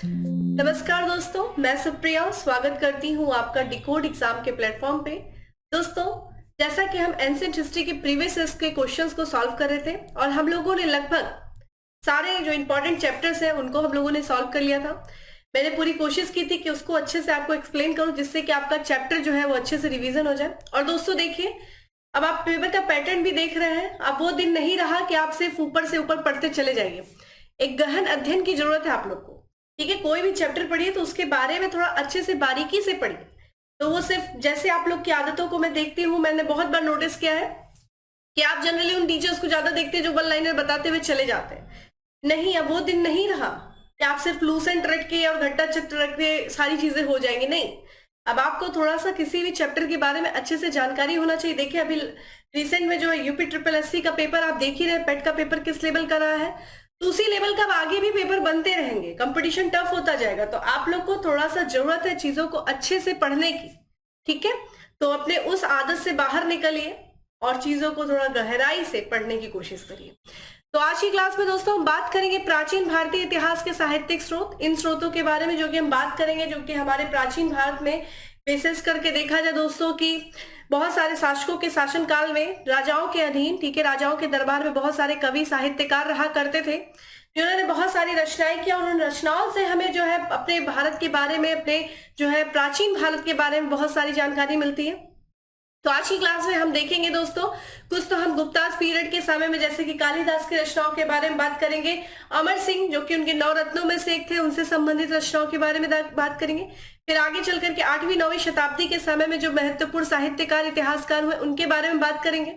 नमस्कार दोस्तों, मैं सुप्रिया स्वागत करती हूँ आपका डिकोड एग्जाम के प्लेटफॉर्म पे। दोस्तों, जैसा कि हम एंशिएंट हिस्ट्री के प्रीवियस ईयर्स के क्वेश्चंस को सॉल्व कर रहे थे और हम लोगों ने लगभग सारे जो इंपॉर्टेंट चैप्टर्स हैं उनको हम लोगों ने सॉल्व कर लिया था। मैंने पूरी कोशिश की थी कि उसको अच्छे से आपको एक्सप्लेन करूं जिससे कि आपका चैप्टर जो है वो अच्छे से रिवीजन हो जाए। और दोस्तों देखिए, अब आप पेपर का पैटर्न भी देख रहे हैं। अब वो दिन नहीं रहा कि आप सिर्फ ऊपर से ऊपर पढ़ते चले जाइए। एक गहन अध्ययन की जरूरत है आप लोग को। ठीक है, कोई भी चैप्टर पढ़िए तो उसके बारे में थोड़ा अच्छे से बारीकी से पढ़िए। तो वो सिर्फ जैसे आप लोग की आदतों को मैं देखती हूँ, मैंने बहुत बार नोटिस किया है कि आप जनरली उन टीचर्स को ज्यादा देखते हैं जो वन लाइनर बताते हुए चले जाते हैं। नहीं, अब वो दिन नहीं रहा कि आप सिर्फ लूसेंट रट के और घट्टा चट रट के सारी चीजें हो जाएंगी। नहीं, अब आपको थोड़ा सा किसी भी चैप्टर के बारे में अच्छे से जानकारी होना चाहिए। देखिए, अभी रिसेंट में जो यूपी ट्रिपल एससी का पेपर आप देख ही रहे, पेट का पेपर किस लेवल का रहा है, तो उसी लेवल का आगे भी पेपर बनते रहेंगे। कंपटीशन टफ होता जाएगा, तो आप लोग को थोड़ा सा जरूरत है चीजों को अच्छे से पढ़ने की। ठीक है, तो अपने उस आदत से बाहर निकलिए और चीजों को थोड़ा गहराई से पढ़ने की कोशिश करिए। तो आज की क्लास में दोस्तों हम बात करेंगे प्राचीन भारतीय इतिहास के साहित्यिक स्रोत, इन स्रोतों के बारे में जो कि हम बात करेंगे, जो कि हमारे प्राचीन भारत में विशेष करके देखा जाए दोस्तों कि बहुत सारे शासकों के शासनकाल में राजाओं के अधीन, ठीक है, राजाओं के दरबार में बहुत सारे कवि साहित्यकार रहा करते थे जिन्होंने बहुत सारी रचनाएं किया। और उन रचनाओं से हमें जो है अपने भारत के बारे में, अपने जो है प्राचीन भारत के बारे में बहुत सारी जानकारी मिलती है। तो आज की क्लास में हम देखेंगे दोस्तों, कुछ तो हम गुप्ताज पीरियड के समय में जैसे कि कालिदास की रचनाओं के बारे में बात करेंगे, अमर सिंह जो कि उनके 9 रत्नों में से एक थे, उनसे संबंधित रचनाओं के बारे में बात करेंगे। फिर आगे चल करके 8वीं-9वीं शताब्दी के समय में जो महत्वपूर्ण साहित्यकार इतिहासकार हुए उनके बारे में बात करेंगे।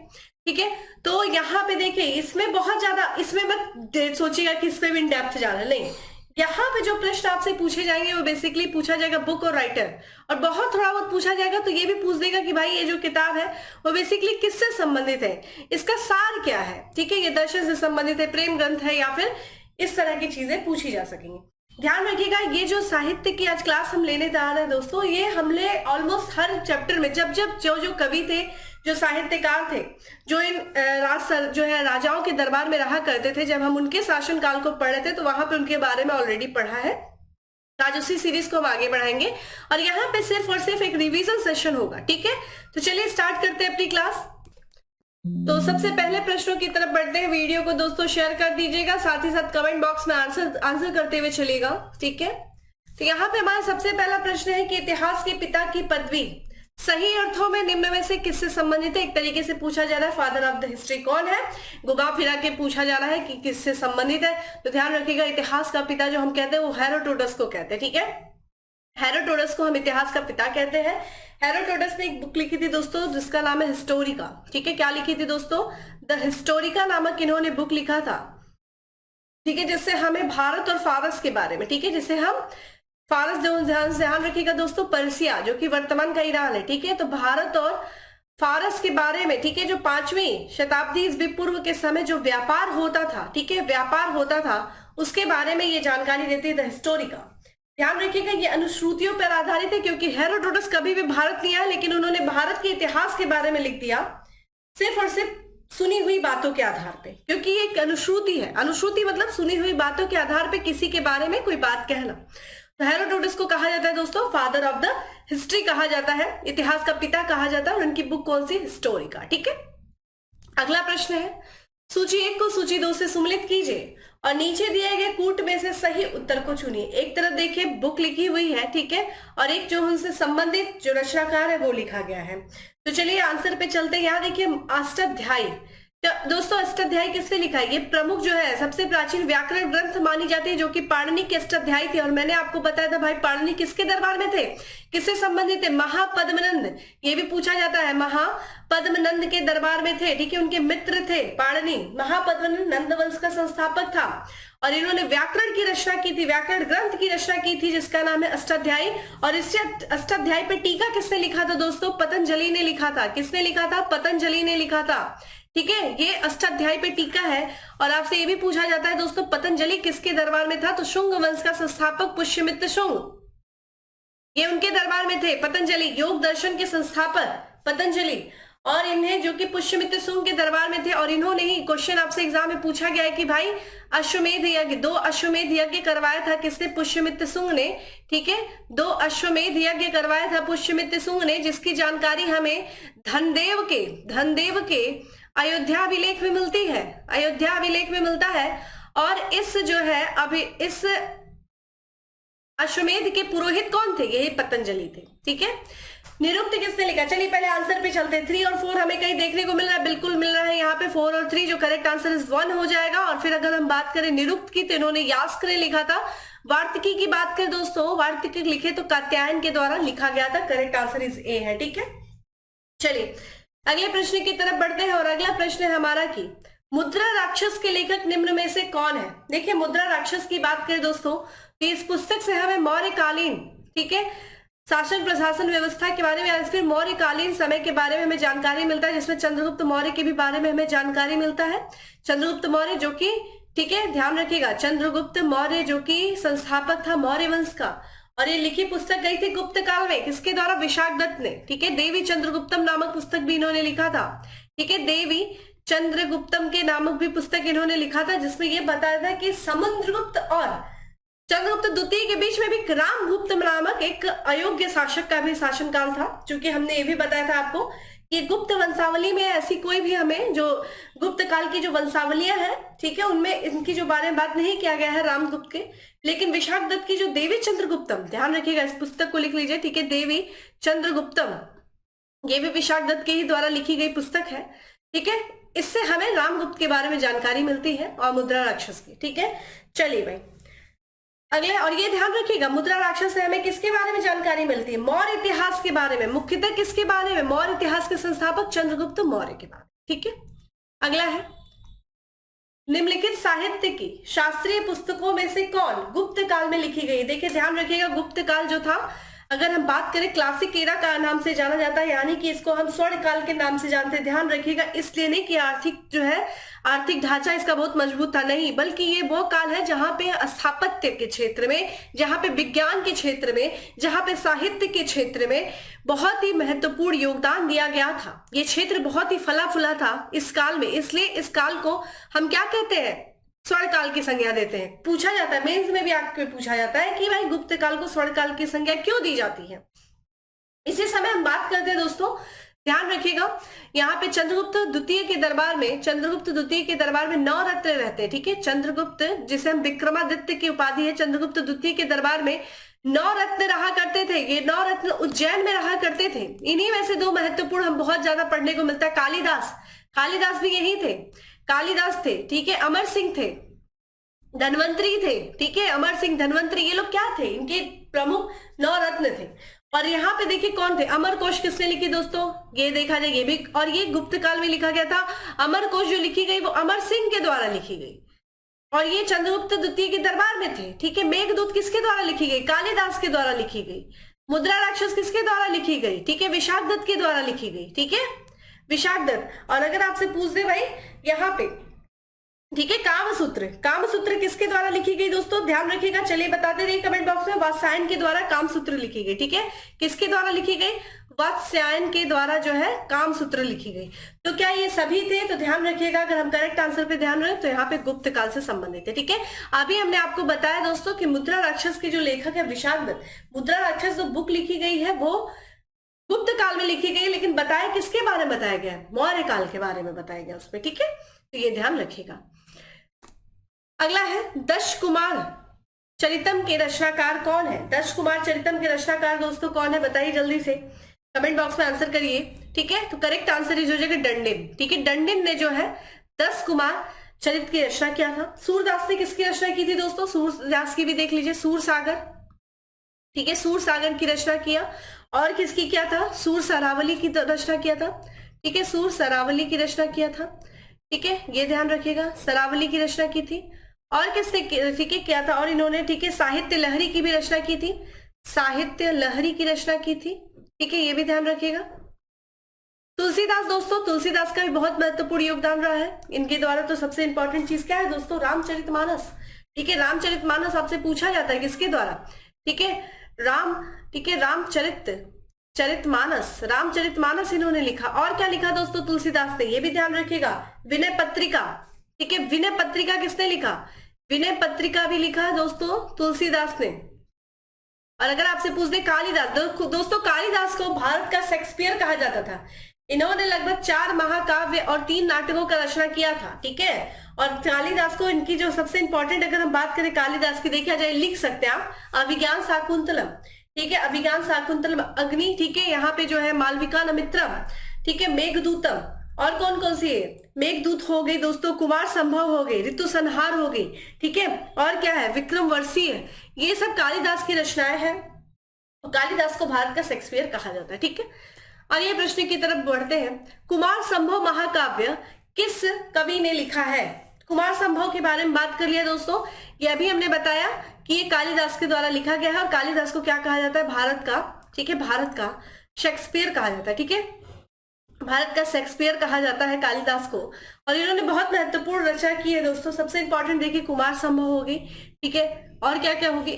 ठीक है, तो यहाँ पे देखिए, इसमें बहुत ज्यादा, इसमें मत सोचिएगा कि इसमें भी इन डेप्थ जाना है, नहीं। यहाँ पे जो प्रश्न आपसे पूछे जाएंगे वो बेसिकली पूछा जाएगा बुक और राइटर, और बहुत थोड़ा बहुत पूछा जाएगा तो ये भी पूछ देगा कि भाई ये जो किताब है वो बेसिकली किससे संबंधित है, इसका सार क्या है। ठीक है, ये दर्शन से संबंधित है, प्रेम ग्रंथ है, या फिर इस तरह की चीजें पूछी जा सकेंगी। ध्यान रखिएगा, ये जो साहित्य की आज क्लास हम लेने जा रहे हैं दोस्तों, ये हमने ऑलमोस्ट हर चैप्टर में जब जब जो कवि थे, जो साहित्यकार थे, जो इन जो है राजाओं के दरबार में रहा करते थे, जब हम उनके शासनकाल को पढ़ रहे थे तो वहां पे उनके बारे में ऑलरेडी पढ़ा है। आज उसी सीरीज को हम आगे बढ़ाएंगे और यहाँ पे सिर्फ और सिर्फ एक रिवीजन सेशन होगा। ठीक है, तो चलिए स्टार्ट करते हैं अपनी क्लास। तो सबसे पहले प्रश्नों की तरफ बढ़ते हैं। वीडियो को दोस्तों शेयर कर दीजिएगा, साथ ही साथ कमेंट बॉक्स में आंसर करते हुए चलिएगा। ठीक है, तो यहाँ पे हमारा सबसे पहला प्रश्न है कि इतिहास के पिता की पदवी सही अर्थों में निम्न में से किससे संबंधित है। एक तरीके से पूछा जा रहा है फादर ऑफ द हिस्ट्री कौन है, घुमा फिरा के पूछा जा रहा है कि किससे संबंधित है। तो ध्यान रखिएगा, इतिहास का पिता जो हम कहते हैं वो हेरोडोटस को कहते हैं। ठीक है, हेरोडोटस को हम इतिहास का पिता कहते हैं। हेरोडोटस ने एक बुक लिखी थी दोस्तों जिसका नाम है हिस्टोरिका। ठीक है, क्या लिखी थी दोस्तों? द हिस्टोरिका नामक इन्होंने बुक लिखा था। ठीक है, जिससे हमें भारत और फारस के बारे में, ठीक है, जिसे हम फारस, ध्यान रखिएगा दोस्तों, पर्सिया जो कि वर्तमान का ईरान है। ठीक है, तो भारत और फारस के बारे में, ठीक है, जो 5वीं शताब्दी ईस्वी पूर्व के समय जो व्यापार होता था, ठीक है, व्यापार होता था, उसके बारे में ये जानकारी देती है द हिस्टोरिका। ध्यान रखिएगा, ये अनुश्रुतियों पर आधारित है क्योंकि हेरोडोटस कभी भी भारत नहीं आया, लेकिन उन्होंने भारत के इतिहास के बारे में लिख दिया सिर्फ और सिर्फ सुनी हुई बातों के आधार पे, क्योंकि ये एक अनुश्रुति है। अनुश्रुति मतलब सुनी हुई बातों के आधार पे किसी के बारे में कोई बात कहना। तो हेरोडोटस को कहा जाता है दोस्तों फादर ऑफ द हिस्ट्री कहा जाता है, इतिहास का पिता कहा जाता है, और उनकी बुक कौन सी? हिस्टोरिका। ठीक है, अगला प्रश्न है, सूची 1 को सूची 2 से सम्मिलित कीजिए और नीचे दिए गए कूट में से सही उत्तर को चुनिए। एक तरफ देखिए बुक लिखी हुई है, ठीक है, और एक जो उनसे संबंधित जो रचनाकार है वो लिखा गया है। तो चलिए आंसर पे चलते हैं। यहाँ देखिए अष्टाध्यायी, तो दोस्तों अष्टाध्यायी किससे लिखा है? ये प्रमुख जो है सबसे प्राचीन व्याकरण ग्रंथ मानी जाती है, जो कि पाणिनि के अष्टाध्यायी थे। और मैंने आपको बताया था भाई पाणिनि किसके दरबार में थे, किससे संबंधित थे? महापद्मनंद, ये भी पूछा जाता है, महापद्मनंद के दरबार में थे। ठीक है, उनके मित्र थे पाणिनि। महापद्मनंद नंद वंश का संस्थापक था और इन्होंने व्याकरण की रचना की थी, व्याकरण ग्रंथ की रचना की थी जिसका नाम है अष्टाध्यायी। और इस अष्टाध्यायी पे टीका किसने लिखा था दोस्तों? पतंजलि ने लिखा था। किसने लिखा था? पतंजलि ने लिखा था। ठीक है, ये अष्टाध्यायी पे टीका है। और आपसे ये भी पूछा जाता है दोस्तों पतंजलि किसके दरबार में था? तो शुंग वंश का संस्थापक पुष्यमित्र शुंग, ये उनके दरबार में थे। पतंजलि योग दर्शन के संस्थापक पतंजलि। और इन्हें जो कि पुष्यमित्र शुंग के दरबार में थे, और इन्होंने ही क्वेश्चन आपसे एग्जाम में पूछा गया है कि भाई अश्वमेध यज्ञ, 2 अश्वमेध यज्ञ करवाया था किसने? पुष्यमित्र शुंग ने। ठीक है, 2 अश्वमेध यज्ञ करवाया था पुष्यमित्र शुंग ने, जिसकी जानकारी हमें धनदेव के अयोध्याभिलेख में मिलती है, अयोध्याभिलेख में मिलता है। और इस जो है अभी इस अश्वमेध के पुरोहित कौन थे? यही पतंजलि थे। ठीक है, निरुक्त किसने लिखा? चलिए पहले आंसर पे चलते हैं। 3 और 4 हमें कहीं देखने को मिल रहा है? बिल्कुल मिल रहा है यहाँ पे 4 और 3, जो करेक्ट आंसर इज 1 हो जाएगा। और फिर अगर हम बात करें निरुक्त की, तो इन्होंने यास्क ने लिखा था। वार्तिकी की बात करें दोस्तों, वार्तिकी लिखे तो कात्यायन के द्वारा लिखा गया था। करेक्ट आंसर इज ए है। ठीक है, चलिए अगले प्रश्न की तरफ बढ़ते हैं। और अगला प्रश्न है हमारा कि मुद्रा राक्षस के लेखक निम्न में से कौन है? देखिए, मुद्रा राक्षस की बात करें दोस्तों, तो इस पुस्तक से हमें मौर्यकालीन, ठीक है, शासन प्रशासन व्यवस्था के बारे में या फिर मौर्यकालीन समय के बारे में हमें जानकारी मिलता है, जिसमें चंद्रगुप्त मौर्य के भी बारे में हमें जानकारी मिलता है। चंद्रगुप्त मौर्य जो कि, ठीक है, ध्यान रखिएगा, चंद्रगुप्त मौर्य जो कि संस्थापक था मौर्य वंश का। और ये लिखी पुस्तक गई थी गुप्त काल में, किसके द्वारा? विशाख दत्त ने। ठीक है, देवी चंद्रगुप्तम नामक पुस्तक भी इन्होंने लिखा था। ठीक है, देवी चंद्रगुप्तम के नामक भी पुस्तक इन्होंने लिखा था, जिसमें यह बताया था कि समुद्रगुप्त और चंद्रगुप्त द्वितीय के बीच में भी रामगुप्त नामक एक अयोग्य शासक का भी शासनकाल था। चूंकि हमने ये भी बताया था आपको कि गुप्त वंशावली में ऐसी कोई भी हमें जो गुप्त काल की जो वंशावलियां हैं, ठीक है, उनमें इनकी जो बारे में बात नहीं किया गया है रामगुप्त के। लेकिन विशाख दत्त की जो देवी चंद्रगुप्तम, ध्यान रखिएगा, इस पुस्तक को लिख लीजिए। ठीक है, देवी चंद्रगुप्तम, ये भी विशाख दत्त के ही द्वारा लिखी गई पुस्तक है। ठीक है, इससे हमें रामगुप्त के बारे में जानकारी मिलती है और मुद्रा राक्षस की। ठीक है, चलिए भाई अगले, और ये ध्यान रखिएगा, मुद्रा राक्षस से हमें किसके बारे में जानकारी मिलती है? मौर्य इतिहास के बारे में। मुख्यतः किसके बारे में? मौर्य इतिहास के संस्थापक चंद्रगुप्त मौर्य के बारे में। ठीक है, अगला है निम्नलिखित साहित्य की शास्त्रीय पुस्तकों में से कौन गुप्त काल में लिखी गई? देखिए ध्यान रखिएगा, गुप्त काल जो था, अगर हम बात करें क्लासिक एरा का नाम से जाना जाता है, यानी कि इसको हम स्वर्ण काल के नाम से जानते हैं। ध्यान रखिएगा, इसलिए नहीं कि आर्थिक जो है आर्थिक ढांचा इसका बहुत मजबूत था, नहीं, बल्कि ये वो काल है जहां पे स्थापत्य के क्षेत्र में, जहां पे विज्ञान के क्षेत्र में, जहां पे साहित्य के क्षेत्र में बहुत ही महत्वपूर्ण योगदान दिया गया था। ये क्षेत्र बहुत ही फला फूला था इस काल में, इसलिए इस काल को हम क्या कहते हैं? स्वर्ण काल की संज्ञा देते हैं। पूछा जाता है, मेंस में भी आपको पूछा जाता है कि भाई गुप्त काल को स्वर्ण काल की संज्ञा क्यों दी जाती है। इसी समय हम बात करते हैं दोस्तों, ध्यान रखिएगा, यहाँ पे चंद्रगुप्त द्वितीय के दरबार में, चंद्रगुप्त द्वितीय के दरबार में 9 रत्न रहते हैं। ठीक है, चंद्रगुप्त जिसे हम विक्रमादित्य की उपाधि है, चंद्रगुप्त द्वितीय के दरबार में 9 रत्न रहा करते थे। ये 9 रत्न उज्जैन में रहा करते थे। इन्हीं में से 2 महत्वपूर्ण हम बहुत ज्यादा पढ़ने को मिलता है। कालिदास, कालिदास भी यही थे, कालिदास थे। ठीक है, अमर सिंह थे, धनवंतरी थे। ठीक है, अमर सिंह, धनवंतरी, ये लोग क्या थे? इनके प्रमुख 9 रत्न थे। और यहाँ पे देखिए कौन थे? अमर कोश किसने लिखी दोस्तों? ये देखा जाए, ये भी, और ये गुप्त काल में लिखा गया था। अमर कोश जो लिखी गई वो अमर सिंह के द्वारा लिखी गई, और ये चंद्रगुप्त द्वितीय के दरबार में थे। ठीक है, मेघदूत किसके द्वारा लिखी गई? कालिदास के द्वारा लिखी गई। मुद्रा राक्षस किसके द्वारा लिखी गई? ठीक है, विशाख दत्त के द्वारा लिखी गई। ठीक है, विशाख दत्त। और अगर आपसे पूछ दे भाई यहाँ पे, ठीक है, कामसूत्र, कामसूत्र किसके द्वारा लिखी गई दोस्तों? ध्यान रखिएगा, चलिए बताते रहिए कमेंट बॉक्स में। वात्स्यायन के द्वारा कामसूत्र लिखी गई। ठीक है, किसके द्वारा लिखी गई? वात्स्यायन के द्वारा जो है कामसूत्र लिखी गई। तो क्या ये सभी थे? तो ध्यान रखिएगा, अगर हम करेक्ट आंसर पे ध्यान रखें तो यहाँ पे गुप्त काल से संबंधित है। ठीक है, अभी हमने आपको बताया दोस्तों कि मुद्रा राक्षस के जो लेखक है विशाख दत्त, मुद्रा राक्षस जो बुक लिखी गई है वो गुप्त काल में लिखी गई, लेकिन बताया किसके बारे में बताया गया? मौर्य काल के बारे में बताया गया उसमें। ठीक है, तो ये ध्यान रखिएगा। अगला है दश कुमार चरितम के रचनाकार कौन है? दश कुमार चरितम के रचनाकार दोस्तों कौन है? बताइए जल्दी से, कमेंट बॉक्स में आंसर करिए। ठीक है, तो करेक्ट आंसर इज हो जाएगा डंडिन। ठीक है, डंडिन ने जो है 10 कुमार चरित की रचना किया था। सूरदास ने किसकी रचना की थी दोस्तों? सूरदास की भी देख लीजिए, सूर सागर। ठीक है, सूर सागर की रचना किया। और किसकी किया था? सूर सरावली की रचना किया था। ठीक है, सूर सरावली की रचना किया था। ठीक है, ये ध्यान रखिएगा, सरावली की रचना की थी। और किसने, ठीक है, किया था? और इन्होंने, ठीक है, साहित्य लहरी की भी रचना की थी, साहित्य लहरी की रचना की थी। ठीक है, ये भी ध्यान रखिएगा। तुलसीदास दोस्तों, तुलसीदास का भी बहुत महत्वपूर्ण योगदान रहा है इनके द्वारा। तो सबसे इंपॉर्टेंट चीज क्या है दोस्तों? रामचरितमानस। ठीक है, रामचरितमानस आपसे पूछा जाता है किसके द्वारा? ठीक है, ठीक है, रामचरित चरितमानस, रामचरितमानस इन्होंने लिखा। और क्या लिखा दोस्तों तुलसीदास ने, ये भी ध्यान रखिएगा। विनय पत्रिका, ठीक है, विनय पत्रिका किसने लिखा, विनय पत्रिका भी लिखा है दोस्तों तुलसीदास ने। और अगर आपसे पूछ दे कालिदास, दोस्तों कालिदास को भारत का शेक्सपियर कहा जाता था। इन्होंने लगभग 4 महाकाव्य और 3 नाटकों का रचना किया था, ठीक है। और कालिदास को इनकी जो सबसे इंपॉर्टेंट अगर हम बात करें कालिदास की, देखिए जाए लिख सकते हैं आप, अभिज्ञान शाकुंतलम, ठीक है, अभिज्ञान शाकुंतलम, अग्नि, ठीक है, यहाँ पे जो है मालविका नमित्रम, ठीक है, मेघदूतम, और कौन कौन सी है, मेघदूत हो गई दोस्तों, कुमार संभव हो गई, ऋतु संहार हो गई, ठीक है, और क्या है, विक्रम वर्षीय, ये सब कालिदास की रचनाएं हैं। तो कालिदास को भारत का शेक्सपियर कहा जाता है, ठीक है। और ये प्रश्न की तरफ बढ़ते हैं। कुमार संभव महाकाव्य किस कवि ने लिखा है, कुमार संभव के बारे में बात कर लिया दोस्तों। ये अभी हमने बताया कि ये कालिदास के द्वारा लिखा गया है, और कालिदास को क्या कहा जाता है, भारत का, ठीक है, भारत का शेक्सपियर कहा जाता है, ठीक है, भारत का शेक्सपियर कहा जाता है कालिदास को। और इन्होंने बहुत महत्वपूर्ण रचना की है दोस्तों। सबसे इंपॉर्टेंट देखिए कुमार संभव होगी, ठीक है, और क्या क्या होगी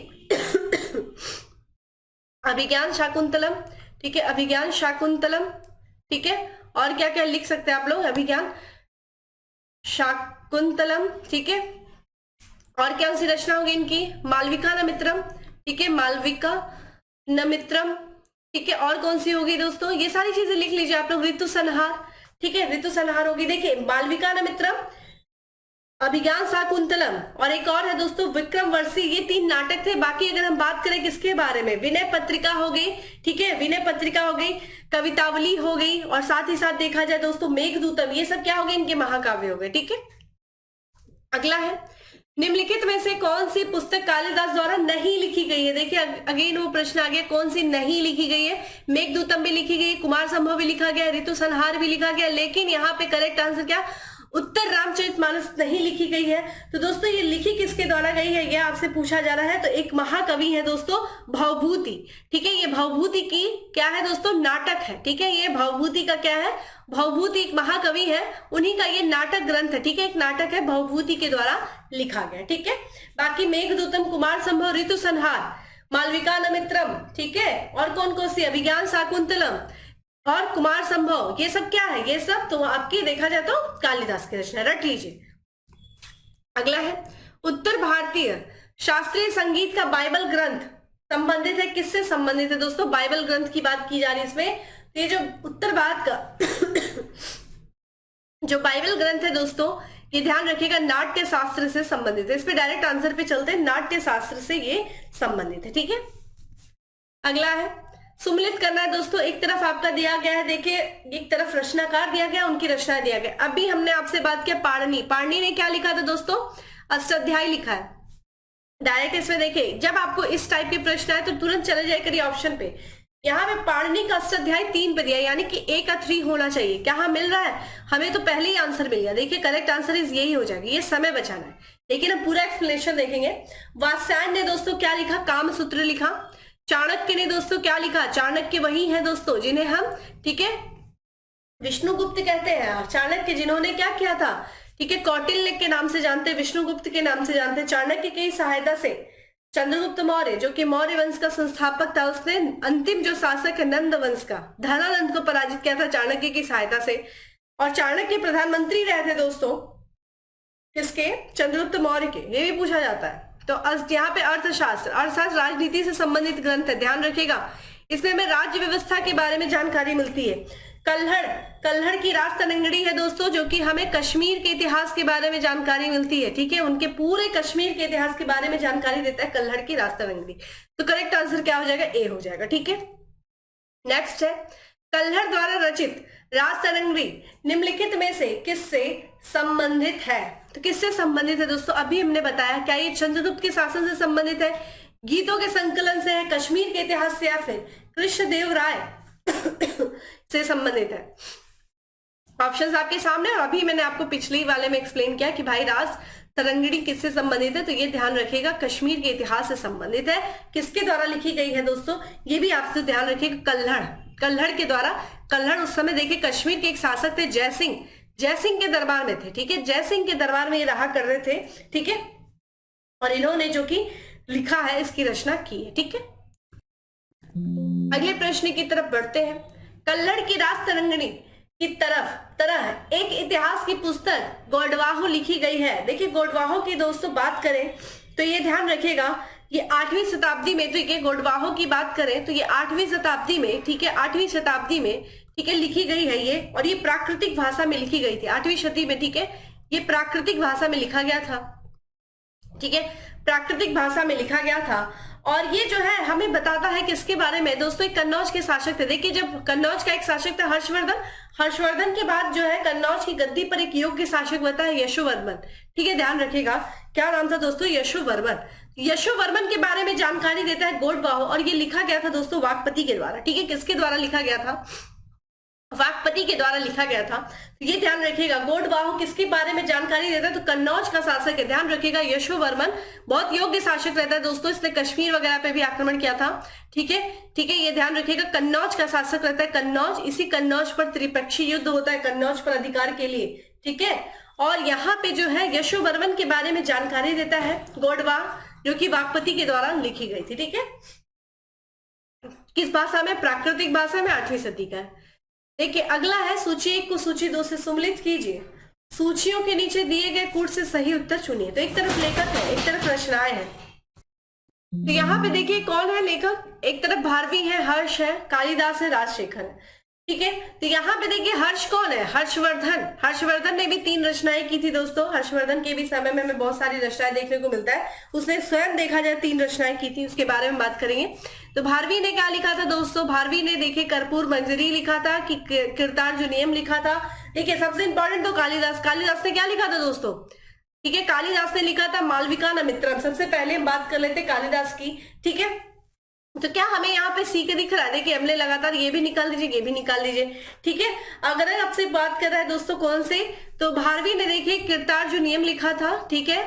अभिज्ञान शाकुंतलम, ठीक है, अभिज्ञान शाकुंतलम, ठीक है, और क्या क्या लिख सकते हैं आप लोग, अभिज्ञान शाकुंतलम, ठीक है, और क्या सी रचना होगी इनकी, मालविका नमित्रम, ठीक है, मालविका नमित्रम, ठीक है, और कौन सी होगी दोस्तों, ये सारी चीजें लिख लीजिए आप लोग, ऋतु संहार, ठीक है, ऋतु संहार होगी। देखिए मालविका नमित्रम, अभिज्ञान शाकुंतलम, और एक और है दोस्तों विक्रम वर्षी, ये 3 नाटक थे। बाकी अगर हम बात करें किसके बारे में, विनय पत्रिका हो गई, ठीक है, विनय पत्रिका हो गई, कवितावली हो गई, और साथ ही साथ देखा जाए दोस्तों मेघदूतम, ये सब क्या हो गए, इनके महाकाव्य हो गए, ठीक है। अगला है निम्नलिखित में से कौन सी पुस्तक कालिदास द्वारा नहीं लिखी गई है। देखिए अगेन वो प्रश्न आ गया, कौन सी नहीं लिखी गई है। मेघदूतम भी लिखी गई, कुमार संभव भी लिखा गया, ऋतु संहार भी लिखा गया, लेकिन यहाँ पे करेक्ट आंसर क्या, उत्तर रामचरितमानस नहीं लिखी गई है। तो दोस्तों ये लिखी किसके द्वारा गई है, ये आपसे पूछा जा रहा है। तो एक महाकवि है दोस्तों भवभूति, ठीक है, ये भवभूति की क्या है दोस्तों, नाटक है, ठीक है, ये भवभूति का क्या है, भवभूति एक महाकवि है, उन्हीं का ये नाटक ग्रंथ है, ठीक है, एक नाटक है भवभूति के द्वारा लिखा गया, ठीक है। बाकी मेघदूतम, कुमार संभव, ऋतु संहार, मालविका नमित्रम, ठीक है, और कौन कौन सी, अभिज्ञान शाकुंतलम और कुमार संभव, ये सब क्या है, ये सब तो आपकी देखा जाए तो कालिदास की रचना, रट लीजिए। अगला है उत्तर भारतीय शास्त्रीय संगीत का बाइबल ग्रंथ संबंधित है, किससे संबंधित है दोस्तों, बाइबल ग्रंथ की बात की जा रही है इसमें। तो ये जो उत्तर भारत का जो बाइबल ग्रंथ है दोस्तों, ये ध्यान रखिएगा नाट्य शास्त्र से संबंधित है। इस पे डायरेक्ट आंसर पे चलते हैं, नाट्य शास्त्र से ये संबंधित है, ठीक है। अगला है सुमिलित करना है दोस्तों, एक तरफ आपका दिया गया है, देखिए एक तरफ रचनाकार दिया गया, उनकी रचना दिया गया। अभी हमने आपसे बात किया पाणिनि, पाणिनि ने क्या लिखा था दोस्तों, अष्टाध्यायी लिखा है। डायरेक्ट इसमें देखिए जब आपको इस टाइप के प्रश्न आए तो तुरंत चले जाए करिए ऑप्शन पे। यहाँ पे पाणिनि का अष्टाध्यायी 3 पे दिया, यानी कि A का 3 होना चाहिए। क्या हाँ मिल रहा है, हमें तो पहले ही आंसर मिल गया। देखिए करेक्ट आंसर इज यही हो जाएगा, ये समय बचाना है। लेकिन हम पूरा एक्सप्लेनेशन देखेंगे। वात्स्यायन ने दोस्तों क्या लिखा, कामसूत्र लिखा। चाणक्य ने दोस्तों क्या लिखा, चाणक्य वही है दोस्तों जिन्हें हम, ठीक है, विष्णुगुप्त कहते हैं। चाणक्य जिन्होंने क्या किया था, ठीक है, कौटिल्य के नाम से जानते, विष्णुगुप्त के नाम से जानते। चाणक्य की सहायता से चंद्रगुप्त मौर्य जो कि मौर्य वंश का संस्थापक था, उसने अंतिम जो शासक है नंद वंश का, धनानंद को पराजित किया था चाणक्य की सहायता से। और चाणक्य प्रधानमंत्री रहे थे दोस्तों किसके, चंद्रगुप्त मौर्य के, ये भी पूछा जाता है। तो यहाँ पे अर्थशास्त्र, अर्थशास्त्र राजनीति से संबंधित ग्रंथ है, ध्यान रखिएगा। इसमें हमें राज्य व्यवस्था के बारे में जानकारी मिलती है। कल्हड़, कल्हड़ की राज तरंगिणी है दोस्तों, जो कि हमें कश्मीर के इतिहास के बारे में जानकारी मिलती है, ठीक है, उनके पूरे कश्मीर के इतिहास के बारे में जानकारी देता है कल्हड़ की राज तरंगिणी। तो करेक्ट आंसर क्या हो जाएगा, ए हो जाएगा, ठीक है। नेक्स्ट है कल्हड़ द्वारा रचित राज तरंगिणी निम्नलिखित में से किससे संबंधित है। तो किससे संबंधित है दोस्तों, अभी हमने बताया, क्या ये चंद्रगुप्त के शासन से संबंधित है, गीतों के संकलन से है, कश्मीर के इतिहास से, या फिर कृष्णदेव राय से संबंधित है। ऑप्शंस आपके सामने, और अभी मैंने आपको पिछली वाले में एक्सप्लेन किया कि भाई राज तरंगिणी किससे संबंधित है। तो ये ध्यान रखिएगा कश्मीर के इतिहास से संबंधित है। किसके द्वारा लिखी गई है दोस्तों, ये भी आपसे ध्यान रखिएगा, कल्हड़, कल्हड़ के द्वारा। कल्हड़ उस समय देखिए कश्मीर के एक शासक थे जयसिंह, जयसिंह के दरबार में थे, ठीक है, जयसिंह के दरबार में ये रहा कर रहे थे, ठीक है, और इन्होंने जो कि लिखा है इसकी रचना की है, ठीक है। अगले प्रश्न की तरफ बढ़ते हैं। कल्लड़ की राज तरंगिणी की तरह एक इतिहास की पुस्तक गोडवाहो लिखी गई है। देखिए गोडवाहो की दोस्तों बात करें तो ये ध्यान रखिएगा, ये 8वीं शताब्दी में, ठीक है, गोडवाहो की बात करें तो ये 8वीं शताब्दी में, ठीक है, 8वीं शताब्दी में, ठीक है, लिखी गई है ये, और ये प्राकृतिक भाषा में लिखी गई थी 8वीं शताब्दी में, ठीक है, ये प्राकृतिक भाषा में लिखा गया था, ठीक है, प्राकृतिक भाषा में लिखा गया था। और ये जो है हमें बताता है किसके बारे में दोस्तों, एक कन्नौज के शासक थे। देखिए जब कन्नौज का एक शासक था हर्षवर्धन के बाद जो है कन्नौज की गद्दी पर एक योग्य शासक बता है यशोवर्मन, ठीक है, ध्यान रखिएगा। क्या नाम था दोस्तों? यशोवर्मन। यशोवर्मन के बारे में जानकारी देता है गोडवाहो, और ये लिखा गया था दोस्तों वाकपति के द्वारा, ठीक है, किसके द्वारा लिखा गया था? वाकपति के द्वारा लिखा गया था। तो ये ध्यान रखिएगा, गोडवाहो किसके बारे में जानकारी देता है? तो कन्नौज का शासक है। ध्यान रखिएगा यशोवर्मन बहुत योग्य शासक रहता है दोस्तों, इसने कश्मीर वगैरह पे भी आक्रमण किया था, ठीक है, ठीक है, ये ध्यान रखिएगा। कन्नौज का शासक रहता है कन्नौज, इसी कन्नौज पर त्रिपक्षीय युद्ध होता है कन्नौज पर अधिकार के लिए, ठीक है। और यहाँ पे जो है यशोवर्मन के बारे में जानकारी देता है गोडवाह, जो कि वाकपति के द्वारा लिखी गई थी, ठीक है। किस भाषा में? प्राकृतिक भाषा में, 8वीं सदी का है। देखिए अगला है सूची 1 को सूची 2 से सम्मिलित कीजिए। सूचियों के नीचे दिए गए कूट से सही उत्तर चुनिए। तो एक तरफ लेखक है, एक तरफ रचनाएं हैं। तो यहाँ पे देखिए कौन है लेखक? एक तरफ भारवी है, हर्ष है, कालिदास है, राजशेखर है, ठीक है। तो यहाँ पे देखिए हर्ष कौन है? हर्षवर्धन ने भी 3 रचनाएं की थी दोस्तों। हर्षवर्धन के भी समय में हमें बहुत सारी रचनाएं देखने को मिलता है। उसने स्वयं देखा जाए 3 रचनाएं की थी, उसके बारे में बात करेंगे। तो भारवी ने क्या लिखा था दोस्तों? भारवी ने देखिए कर्पूर मंजरी लिखा था, कि कीर्तार्जुनीयम लिखा था। देखिए सबसे इंपॉर्टेंट तो कालिदास ने क्या लिखा था दोस्तों? ठीक है, कालिदास ने लिखा था मालविका नमित्रम। सबसे पहले हम बात कर लेते हैं कालिदास की, ठीक है। तो क्या हमें यहाँ पे सी के दिख रहा है? देखिए हमने लगातार ये भी निकाल दीजिए, ये भी निकाल दीजिए, ठीक है। अगर आपसे बात कर रहा है दोस्तों कौन से, तो भारवी ने देखिए कीर्तार्जुनीयम लिखा था, ठीक है,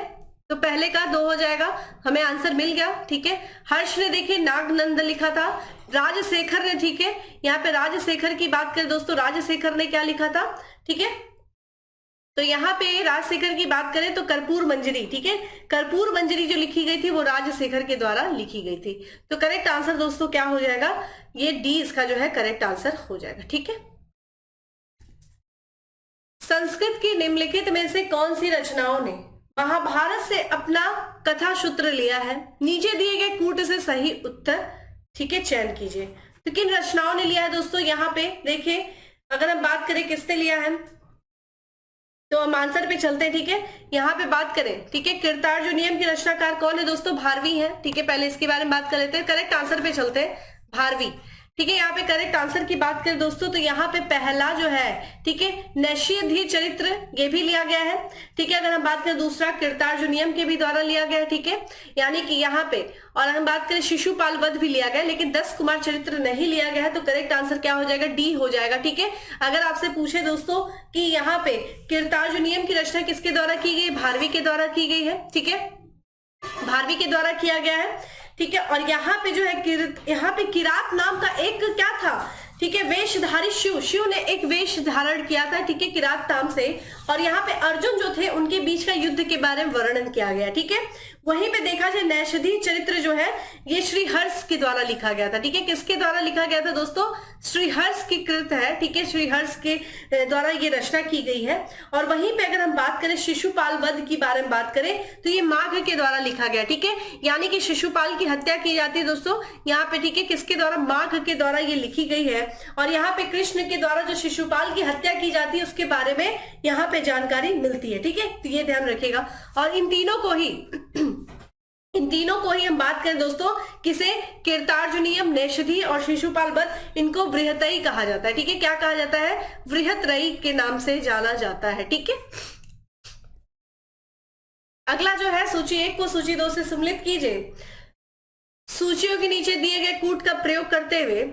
तो पहले का 2 हो जाएगा, हमें आंसर मिल गया, ठीक है। हर्ष ने देखिए नागनंद लिखा था। राजशेखर ने, ठीक है, यहाँ पे राजशेखर की बात करें दोस्तों, राजशेखर ने क्या लिखा था, ठीक है। तो यहाँ पे राजशेखर की बात करें तो कर्पूर मंजरी, ठीक है, कर्पूर मंजरी जो लिखी गई थी वो राजशेखर के द्वारा लिखी गई थी। तो करेक्ट आंसर दोस्तों क्या हो जाएगा? ये डी इसका जो है करेक्ट आंसर हो जाएगा, ठीक है। संस्कृत की निम्नलिखित में से कौन सी रचनाओं ने महाभारत से अपना कथा सूत्र लिया है? नीचे दिए गए कूट से सही उत्तर, ठीक है, चयन कीजिए। तो किन रचनाओं ने लिया है दोस्तों? यहाँ पे देखिए अगर हम बात करें किसने लिया है, तो हम आंसर पे चलते हैं, ठीक है। यहाँ पे बात करें, ठीक है, कीर्तार्जुनीयम की रचनाकार कौन है दोस्तों? भारवी है, ठीक है, पहले इसके बारे में बात कर लेते हैं। करेक्ट आंसर पे चलते हैं, भारवी, ठीक है। यहाँ पे करेक्ट आंसर की बात करें दोस्तों तो यहाँ पे पहला जो है, ठीक है, नैषधि चरित्र, ये भी लिया गया है, ठीक है। अगर हम बात करें दूसरा कीर्तार्जुनीयम के भी द्वारा लिया गया है, ठीक है, यानी कि यहाँ पे, और हम बात करें शिशुपाल वध भी लिया गया, लेकिन 10 कुमार चरित्र नहीं लिया गया है। तो करेक्ट आंसर क्या हो जाएगा? डी हो जाएगा, ठीक है। अगर आपसे पूछे दोस्तों कि यहाँ पे कीर्तार्जुनीयम की रचना किसके द्वारा की गई? भारवी के द्वारा की गई है, ठीक है, भारवी के द्वारा किया गया है, ठीक है। और यहाँ पे जो है यहाँ पे किरात नाम का एक क्या था, ठीक है, वेशधारी शिव ने एक वेश धारण किया था, ठीक है, किरात नाम से। और यहाँ पे अर्जुन जो थे उनके बीच का युद्ध के बारे में वर्णन किया गया, ठीक है। वहीं पे देखा जाए नैषधि चरित्र जो है ये श्री हर्ष के द्वारा लिखा गया था, ठीक है। किसके द्वारा लिखा गया था दोस्तों? श्री हर्ष की कृत है, ठीक है, श्री हर्ष के द्वारा ये रचना की गई है। और वहीं पे अगर हम बात करें शिशुपाल वध की बारे में बात करें तो ये माघ के द्वारा लिखा गया, ठीक है, यानी कि शिशुपाल की हत्या की जाती है दोस्तों यहाँ पे, ठीक है, किसके द्वारा? माघ के द्वारा ये लिखी गई है। और यहाँ पे कृष्ण के द्वारा जो शिशुपाल की हत्या की जाती है उसके बारे में यहाँ पे जानकारी मिलती है, ठीक है, तो ये ध्यान रखिएगा। और इन तीनों को ही हम बात करें दोस्तों, किसे? कीर्तार्जुनीयम, नैषधि और शिशुपाल वध, इनको बृहतरयी कहा जाता है, ठीक है। क्या कहा जाता है? बृहतरयी के नाम से जाना जाता है, ठीक है। अगला जो है सूची 1 को सूची 2 से सम्मिलित कीजिए। सूचियों के नीचे दिए गए कूट का प्रयोग करते हुए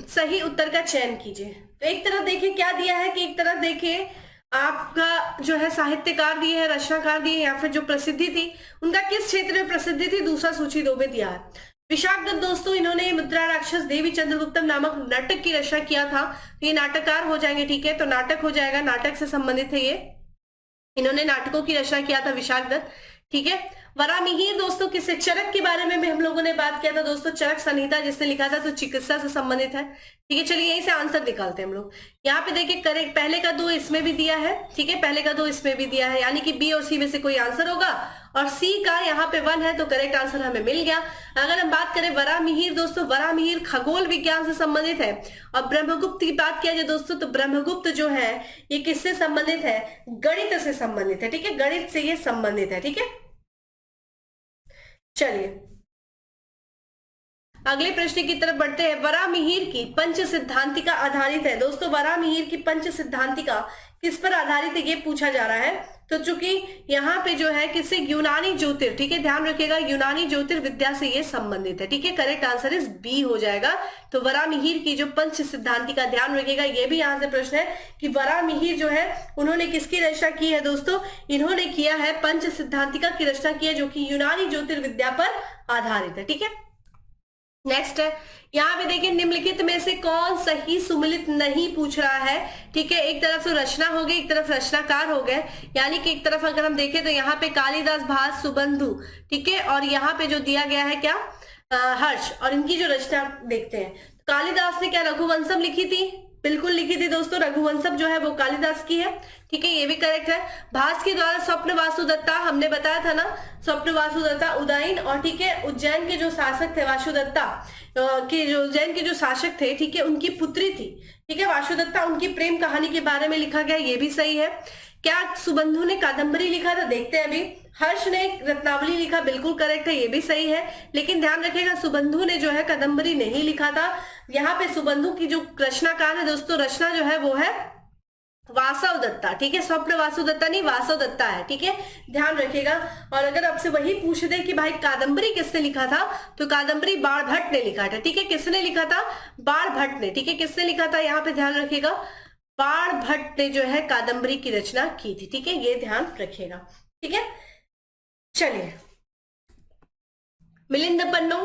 सही उत्तर का चयन कीजिए। तो एक तरफ देखिए क्या दिया है, कि एक तरफ देखिए आपका जो है साहित्यकार दिए है, रचनाकार दिए, या फिर जो प्रसिद्धि थी उनका किस क्षेत्र में प्रसिद्धि थी, दूसरा सूची 2 में दिया है। विशाख दत्त दोस्तों, इन्होंने मुद्रा राक्षस देवी चंद्रगुप्तम नामक नाटक की रचना किया था, तो ये नाटककार हो जाएंगे, ठीक है, तो नाटक हो जाएगा, नाटक से संबंधित है ये, इन्होंने नाटकों की रचना किया था विशाख दत्त, ठीक है। वरामिहिर दोस्तों किससे, चरक के बारे में भी हम लोगों ने बात किया था दोस्तों, चरक संहिता जिसने लिखा था, तो चिकित्सा से संबंधित है। ठीक है, चलिए यहीं से आंसर निकालते हैं हम लोग। यहाँ पे देखिए करेक्ट, पहले का 2 इसमें भी दिया है, ठीक है, पहले का 2 इसमें भी दिया है, यानी कि बी और सी में से कोई आंसर होगा, और सी का यहाँ पे 1 है, तो करेक्ट आंसर हमें मिल गया। अगर हम बात करें वरामिहिर दोस्तों, वरामिहिर खगोल विज्ञान से संबंधित है। और ब्रह्मगुप्त की बात किया जाए दोस्तों, तो ब्रह्मगुप्त जो है ये किससे संबंधित है, गणित से संबंधित है। ठीक है, गणित से ये संबंधित है। ठीक है, चलिए अगले प्रश्न की तरफ बढ़ते हैं। वरामिहिर की पंच सिद्धांतिका आधारित है दोस्तों, वरामिहिर की पंच सिद्धांतिका किस पर आधारित है ये पूछा जा रहा है। तो चूंकि यहाँ पे जो है किससे, यूनानी ज्योतिर, ठीक है, ध्यान रखिएगा यूनानी ज्योतिर्विद्या से ये संबंधित है। ठीक है, करेक्ट आंसर इज बी हो जाएगा। तो वरामिहिर की जो पंच सिद्धांतिका, ध्यान रखिएगा ये भी यहाँ से प्रश्न है कि वरामिहिर जो है उन्होंने किसकी रचना की है दोस्तों, इन्होंने किया है पंच सिद्धांतिका की रचना की है, जो कि यूनानी ज्योतिर्विद्या पर आधारित है। ठीक है, नेक्स्ट है, यहाँ पे देखिए निम्नलिखित में से कौन सही सुमिलित नहीं पूछ रहा है। ठीक है, एक तरफ तो रचना हो गई, एक तरफ रचनाकार हो गए, यानी कि एक तरफ अगर हम देखें तो यहाँ पे कालिदास, भास, सुबंधु, ठीक है, और यहाँ पे जो दिया गया है क्या, हर्ष, और इनकी जो रचना देखते हैं। कालिदास ने क्या रघुवंशम लिखी थी, बिल्कुल लिखी थी दोस्तों, रघुवंशम जो है वो कालिदास की है। ठीक है, ये भी करेक्ट है। भास के द्वारा स्वप्न वासुदत्ता, हमने बताया था ना, स्वप्न वासुदत्ता उदयन, और ठीक है उज्जैन के जो शासक थे वासुदत्ता के, जो उज्जैन के जो शासक थे, ठीक है, उनकी पुत्री थी। ठीक है, वासुदत्ता, उनकी प्रेम कहानी के बारे में लिखा गया, ये भी सही है। क्या सुबंधु ने कादम्बरी लिखा था, देखते हैं अभी। हर्ष ने रत्नावली लिखा, बिल्कुल करेक्ट है, ये भी सही है। लेकिन ध्यान रखिएगा सुबंधु ने जो है कादम्बरी नहीं लिखा था। यहाँ पे सुबंधु की जो रचनाकार है दोस्तों, रचना जो है वो है वासव दत्ता। ठीक है, स्वप्न वासुदत्ता नहीं, वासव दत्ता है। ठीक है, ध्यान रखिएगा। और अगर आपसे वही पूछ दे कि भाई कादम्बरी किसने लिखा था, तो कादम्बरी बाणभट्ट ने लिखा था। ठीक है, किसने लिखा था, बाणभट्ट ने। ठीक है, किसने लिखा था, यहाँ पे ध्यान रखिएगा, बाणभट्ट ने जो है कादम्बरी की रचना की थी। ठीक है, ये ध्यान रखिएगा। ठीक है, चलिए मिलिंद पन्नो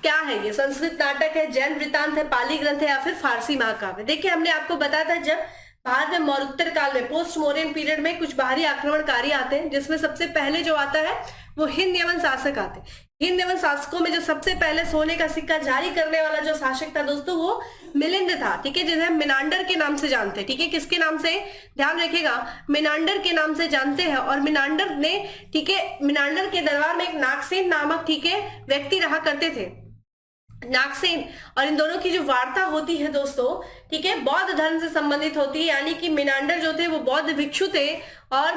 क्या है, ये संस्कृत नाटक है, जैन वृत्तांत है, पाली ग्रंथ है, या फिर फारसी महाकाव्य। देखिए हमने आपको बताया था जब भारत में मौर्योत्तर काल में, पोस्ट मौर्यन पीरियड में कुछ बाहरी आक्रमणकारी आते हैं, जिसमें सबसे पहले जो आता है वो हिंद यवन शासक आते हैं। हिंद यवन शासकों में जो सबसे पहले सोने का सिक्का जारी करने वाला जो शासक था दोस्तों, वो मिलिंद था। ठीक है, जिन्हें मिनांडर के नाम से जानते हैं। ठीक है, किसके नाम से, ध्यान रखिएगा, मिनांडर के नाम से जानते हैं। और मिनांडर ने, ठीक है, मिनांडर के दरबार में एक नागसेन नामक, ठीक है, व्यक्ति रहा करते थे, नागसेन। और इन दोनों की जो वार्ता होती है दोस्तों, ठीक है, बौद्ध धर्म से संबंधित होती है, यानी कि मिनांडर जो थे वो बौद्ध भिक्षु थे, और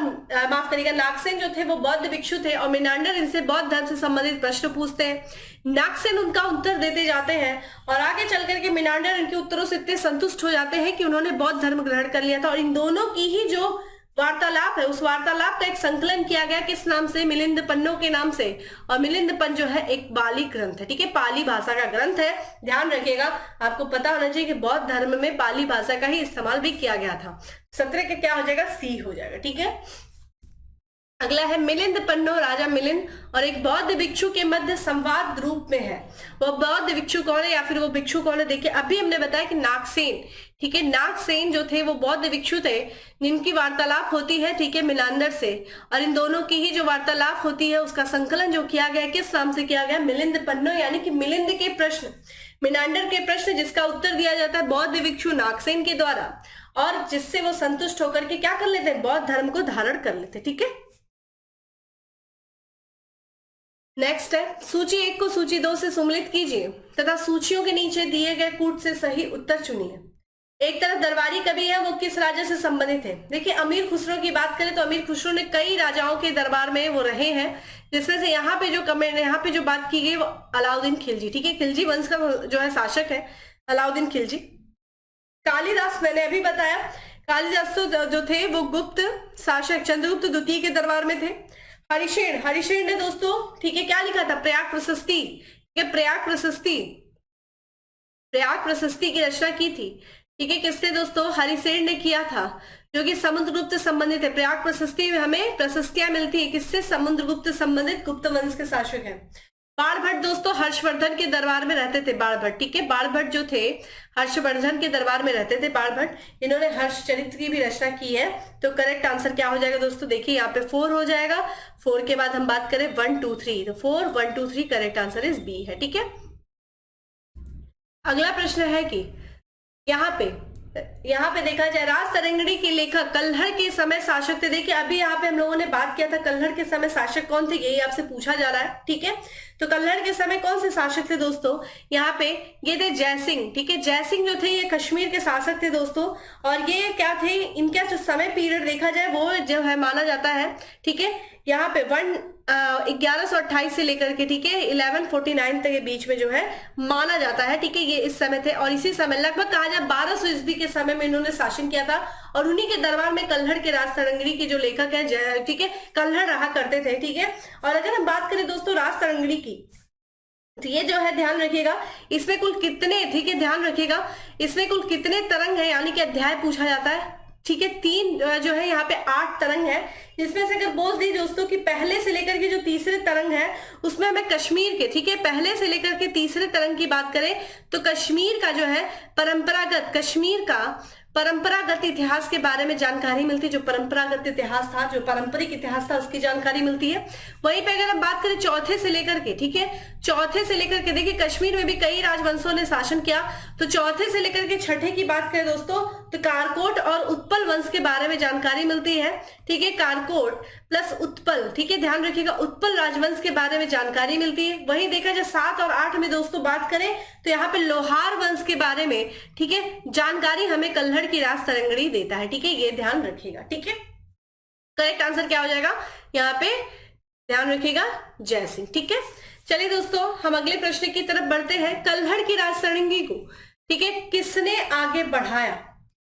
माफ करिएगा नागसेन जो थे वो बौद्ध भिक्षु थे, और मिनांडर इनसे बौद्ध धर्म से संबंधित प्रश्न पूछते हैं। नागसेन उनका उत्तर देते जाते हैं, और आगे चल करके मिनांडर इनके उत्तरों से इतने संतुष्ट हो जाते हैं कि उन्होंने बौद्ध धर्म ग्रहण कर लिया था। और इन दोनों की ही जो वार्तालाप है, उस वार्तालाप का एक संकलन किया गया, किस नाम से, मिलिंद पन्नो के नाम से। और मिलिंद पन्न जो है एक पाली ग्रंथ है। ठीक है, पाली भाषा का ग्रंथ है, ध्यान रखिएगा। आपको पता होना चाहिए कि बौद्ध धर्म में पाली भाषा का ही इस्तेमाल भी किया गया था। 17 का क्या हो जाएगा, सी हो जाएगा। ठीक है, अगला है मिलिंद पन्नो, राजा मिलिंद और एक बौद्ध भिक्षु के मध्य संवाद रूप में है। वो बौद्ध भिक्षु कौन है, या फिर वो भिक्षु कौन है, देखिए अभी हमने बताया कि नागसेन। ठीक है, नागसेन जो थे वो बौद्ध भिक्षु थे, जिनकी वार्तालाप होती है, ठीक है, मिनांडर से। और इन दोनों की ही जो वार्तालाप होती है उसका संकलन जो किया गया, किस नाम से किया गया, मिलिंद पन्नो, यानी कि मिलिंद के प्रश्न, मिनांडर के प्रश्न, जिसका उत्तर दिया जाता है बौद्ध भिक्षु नागसेन के द्वारा, और जिससे वो संतुष्ट होकर के क्या कर लेते हैं, बौद्ध धर्म को धारण कर लेते। ठीक है, नेक्स्ट है, सूची 1 को सूची 2 से सम्मिलित कीजिए तथा सूचियों के नीचे दिए गए कूट से सही उत्तर चुनिए। एक तरफ दरबारी कवि है, वो किस राजा से संबंधित है। देखिए अमीर खुसरो की बात करें तो अमीर खुसरो ने कई राजाओं के दरबार में वो रहे हैं, जिसमें से यहाँ पे जो कमेंट, यहाँ पे जो बात की गई वो अलाउद्दीन खिलजी। ठीक है, खिलजी वंश का जो है शासक है अलाउद्दीन खिलजी। कालिदास मैंने अभी बताया, कालिदास तो जो थे वो गुप्त शासक चंद्रगुप्त द्वितीय के दरबार में थे। हरिशेन ने दोस्तों, ठीक है, क्या लिखा था, प्रयाग प्रशस्ति। ठीक है, प्रयाग प्रशस्ति की रचना की थी। ठीक है, किसने दोस्तों, हरिशेन ने किया था, जो कि समुद्रगुप्त से संबंधित है। प्रयाग प्रशस्ति में हमें प्रशस्तियां मिलती है, किससे, समुद्रगुप्त संबंधित गुप्त वंश के शासक है। बाणभट्ट दोस्तों हर्षवर्धन के दरबार में रहते थे, बाणभट्ट, ठीक है। बाणभट्ट जो थे हर्षवर्धन के दरबार में रहते थे बाणभट्ट। इन्होंने हर्षचरित्र की भी रचना की है। तो करेक्ट आंसर क्या हो जाएगा दोस्तों, देखिए यहाँ पे 4 हो जाएगा। 4 के बाद हम बात करें 1 2 3, तो 4 1 2 3 करेक्ट आंसर इज बी है, ठीक है। अगला प्रश्न है कि यहाँ पे देखा जाए राज तरंगिणी के लेखक कल्हड़ के समय शासक थे। देखिए अभी यहाँ पे हम लोगों ने बात किया था कल्हड़ के समय शासक कौन थे, यही आपसे पूछा जा रहा है, ठीक है। तो कल्हड़ के समय कौन से शासक थे दोस्तों, यहाँ पे ये थे जयसिंह, ठीक है। जयसिंह जो थे ये कश्मीर के शासक थे दोस्तों, और ये क्या थे, इनका जो समय पीरियड देखा जाए वो जो है माना जाता है, ठीक है। यहाँ पे 1128 से लेकर के, ठीक है, 1149 तक के बीच में जो है माना जाता है, ठीक है। ये इस समय थे, और इसी समय लगभग कहा जाए 1200 ईस्वी के समय में इन्होंने शासन किया था, और उन्हीं के दरबार में कल्हड़ के राज तरंगिणी के जो लेखक हैं, ठीक है, कल्हड़ रहा करते थे, ठीक है। और अगर हम बात करें दोस्तों राज तरंगिणी की, तो ये जो है ध्यान रखिएगा इसमें कुल कितने, ठीक है, ध्यान रखिएगा इसमें कुल कितने तरंग है, यानी कि अध्याय पूछा जाता है, ठीक है। 3 जो है यहाँ पे 8 तरंग है, जिसमें से अगर बोल दी दोस्तों कि पहले से लेकर के जो तीसरे तरंग है उसमें हमें कश्मीर के, ठीक है, पहले से लेकर के तीसरे तरंग की बात करें तो कश्मीर का जो है कश्मीर का परंपरागत इतिहास के बारे में जानकारी मिलती है। जो परंपरागत इतिहास था, जो पारंपरिक इतिहास था, उसकी जानकारी मिलती है। वहीं पे अगर हम बात करें चौथे से लेकर के, ठीक है, चौथे से लेकर के, देखिए कश्मीर में भी कई राजवंशों ने शासन किया, तो चौथे से लेकर के छठे की बात करें दोस्तों तो कारकोट और उत्पल वंश के बारे में जानकारी मिलती है, ठीक है। कारकोट प्लस उत्पल, ठीक है, ध्यान रखिएगा उत्पल राजवंश के बारे में जानकारी मिलती है। वहीं देखा जाए 7 और 8 में दोस्तों बात करें तो यहाँ पे लोहार वंश के बारे में, ठीक है, जानकारी हमें कल्हड़ की राज तरंगिणी देता है, ठीक है, ये ध्यान रखिएगा, ठीक है। करेक्ट आंसर क्या हो जाएगा यहाँ पे, ध्यान रखिएगा जयसिंह, ठीक है। चलिए दोस्तों हम अगले प्रश्न की तरफ बढ़ते हैं। कल्हड़ की राज तरंगिणी को, ठीक है, किसने आगे बढ़ाया,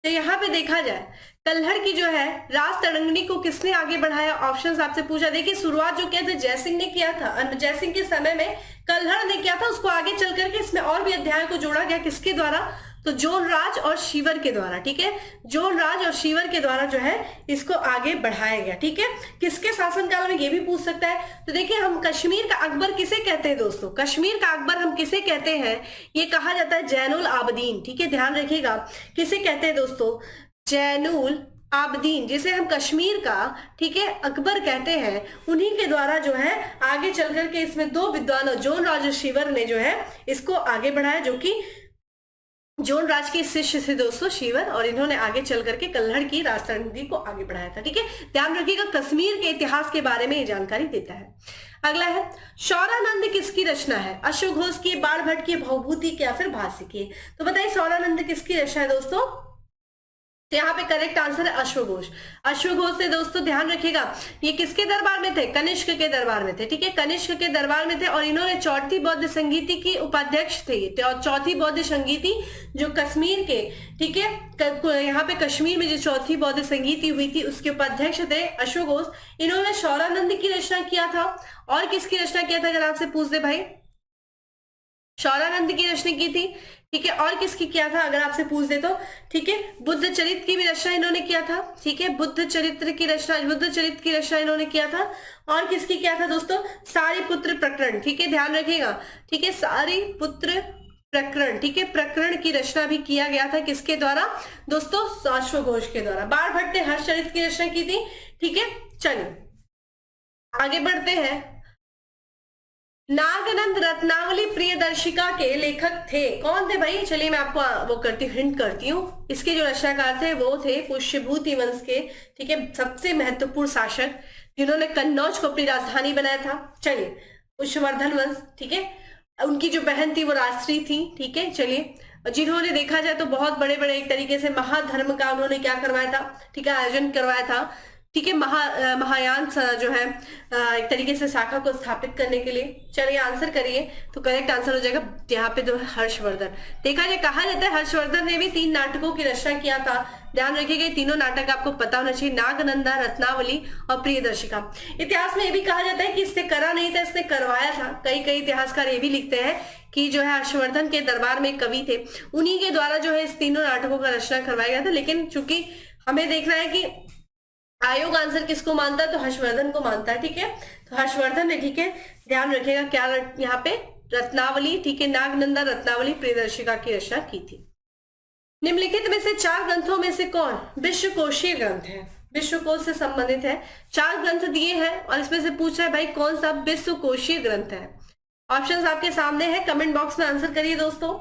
तो यहाँ पे देखा जाए कल्हड़ की जो है राज तरंगिणी को किसने आगे बढ़ाया, ऑप्शंस आपसे पूछा। देखिए शुरुआत जो किया था जयसिंह ने किया था, जयसिंह के समय में कल्हड़ ने किया था, उसको आगे चल करके इसमें और भी अध्याय को जोड़ा गया, किसके द्वारा, तो जोनराज और शीवर के द्वारा, ठीक है, जोनराज और शीवर के द्वारा जो है इसको आगे बढ़ाया गया, ठीक है। किसके शासनकाल में, ये भी पूछ सकता है। तो देखिए हम कश्मीर का अकबर किसे कहते हैं दोस्तों, कश्मीर का अकबर हम किसे कहते हैं, ये कहा जाता है जैनुल आबदीन, ठीक है, ध्यान रखिएगा किसे कहते हैं दोस्तों, जैनुल आबदीन, जिसे हम कश्मीर का, ठीक है, अकबर कहते हैं, उन्हीं के द्वारा जो है आगे चल करके इसमें 2 विद्वानों जोनराज और शीवर ने जो है इसको आगे बढ़ाया, जो कि जोनराज के शिष्य थे दोस्तों शीवर, और इन्होंने आगे चल करके कल्हड़ की राज तरंगिणी को आगे बढ़ाया था, ठीक है। ध्यान रखिएगा कश्मीर के इतिहास के बारे में ये जानकारी देता है। अगला है सौरानंद किसकी रचना है, अश्वघोष की, बाणभट्ट की, भवभूति की, या फिर भाष्य की। तो बताइए सौरानंद किसकी रचना है दोस्तों, तो यहाँ पे करेक्ट आंसर है अश्वघोष। अश्वघोष से दोस्तों ध्यान रखिएगा ये किसके दरबार में थे, कनिष्क के दरबार में थे, ठीक है, कनिष्क के दरबार में थे, और इन्होंने चौथी बौद्ध संगीति की उपाध्यक्ष थे, और चौथी बौद्ध संगीति जो कश्मीर के, ठीक है, यहाँ पे कश्मीर में जो चौथी बौद्ध संगीति हुई थी उसके उपाध्यक्ष थे अश्वघोष। इन्होंने सौरानंद की रचना किया था, और किसकी रचना किया था अगर आपसे पूछ दे भाई, सौरानंद की रचना की थी, ठीक है, और किसकी किया था अगर आपसे पूछ दे तो, ठीक है, बुद्ध चरित्र की भी रचना इन्होंने किया था, ठीक है, बुद्ध चरित्र की रचना इन्होंने किया था, और किसकी किया था दोस्तों, सारीपुत्र प्रकरण, ठीक है, ध्यान रखिएगा, ठीक है, सारीपुत्र प्रकरण, ठीक है, प्रकरण की रचना भी किया गया था, किसके द्वारा दोस्तों, अश्वघोष के द्वारा। बाणभट्ट ने हर्षचरित्र की रचना की थी, ठीक है। चलिए आगे बढ़ते हैं। नागनंद रत्नावली प्रियदर्शिका के लेखक थे, कौन थे भाई, चलिए मैं आपको वो करती हूँ, हिंट करती हूँ। इसके जो रचनाकार थे वो थे पुष्यभूति वंश के, ठीक है, सबसे महत्वपूर्ण शासक जिन्होंने कन्नौज को अपनी राजधानी बनाया था। चलिए पुष्यवर्धन वंश, ठीक है, उनकी जो बहन थी वो राजश्री थी, ठीक है। चलिए जिन्होंने देखा जाए तो बहुत बड़े बड़े एक तरीके से महाधर्म का उन्होंने क्या करवाया था, ठीक है, आयोजन करवाया था, ठीक है, महायान जो है एक तरीके से शाखा को स्थापित करने के लिए। चलिए आंसर करिए, तो करेक्ट आंसर हो जाएगा यहाँ पे तो हर्षवर्धन। देखा जाए कहा जाता है हर्षवर्धन ने भी 3 नाटकों की रचना किया था, ध्यान रखिएगा तीनों नाटक आपको पता होना चाहिए, नागनंदा, रत्नावली और प्रियदर्शिका। इतिहास में ये भी कहा जाता है कि इसने करा नहीं था, इसने करवाया था। कई इतिहासकार ये भी लिखते हैं कि जो है हर्षवर्धन के दरबार में कवि थे, उन्हीं के द्वारा जो है इस तीनों नाटकों का रचना करवाया गया था। लेकिन चूंकि हमें देखना है कि आयोग आंसर किसको मानता है? तो हर्षवर्धन को मानता है, ठीक है। तो हर्षवर्धन ने, ठीक है, ध्यान रखिएगा क्या यहाँ पे रत्नावली, ठीक है, नागनंदा रत्नावली प्रियदर्शिका की रचना की थी। निम्नलिखित में से 4 ग्रंथों में से कौन विश्वकोशीय ग्रंथ है? विश्वकोश से संबंधित है। 4 ग्रंथ दिए हैं और इसमें से पूछ रहा है भाई कौन सा विश्वकोशीय ग्रंथ है। ऑप्शंस आपके सामने है, कमेंट बॉक्स में आंसर करिए दोस्तों,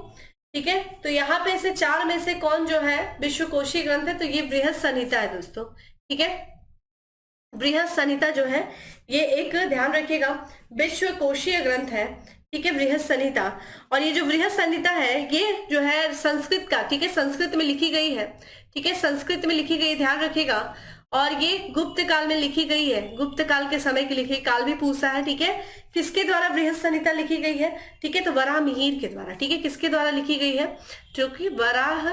ठीक है। तो यहाँ पे से 4 में से कौन जो है विश्वकोशीय ग्रंथ है? तो ये बृहत संहिता है दोस्तों, ठीक है। बृहत संहिता जो है ये एक, ध्यान रखिएगा, विश्वकोशीय ग्रंथ है, ठीक है, बृहत संहिता। और ये जो बृहत संहिता है ये जो है संस्कृत का, ठीक है, संस्कृत में लिखी गई है, ठीक है, संस्कृत में लिखी गई, ध्यान रखिएगा। और ये गुप्त काल में लिखी गई है, गुप्त काल के समय की लिखी, काल भी पूछा है, ठीक है। किसके द्वारा बृहत संहिता लिखी गई है? ठीक है, तो वराह मिहिर के द्वारा, ठीक है। किसके द्वारा लिखी गई है? जो कि वराह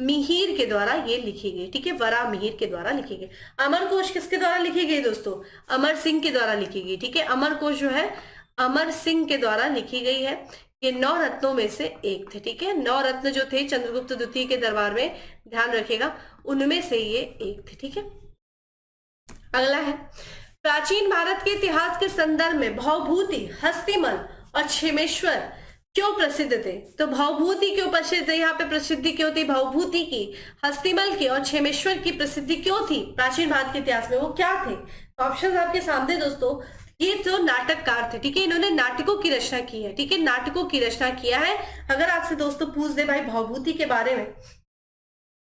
मिहिर के द्वारा ये लिखी गई, ठीक है, वराह मिहिर के द्वारा लिखी गई। अमरकोश किसके द्वारा लिखी गई दोस्तों? अमर सिंह के द्वारा लिखी गई, ठीक है। अमरकोश जो है अमर सिंह के द्वारा लिखी गई है। ये 9 रत्नों में से एक थे, ठीक है। 9 रत्न जो थे चंद्रगुप्त द्वितीय के दरबार में, ध्यान रखिएगा, उनमें से ये एक थे, ठीक है। अगला है, प्राचीन भारत के इतिहास के संदर्भ में भवभूति, हस्तिमल और क्षेमेश्वर क्यों प्रसिद्ध थे? तो भवभूति क्यों प्रसिद्ध है? यहाँ पे प्रसिद्धि क्यों थी भवभूति की, हस्तिमल की और क्षेमेश्वर की प्रसिद्धि क्यों थी प्राचीन भारत के इतिहास में? वो क्या थे? ऑप्शन आपके सामने दोस्तों। ये जो नाटककार थे, ठीक है, इन्होंने नाटकों की रचना की है, ठीक है, नाटकों की रचना किया है। अगर आपसे दोस्तों पूछ दे भाई भवभूति के बारे में,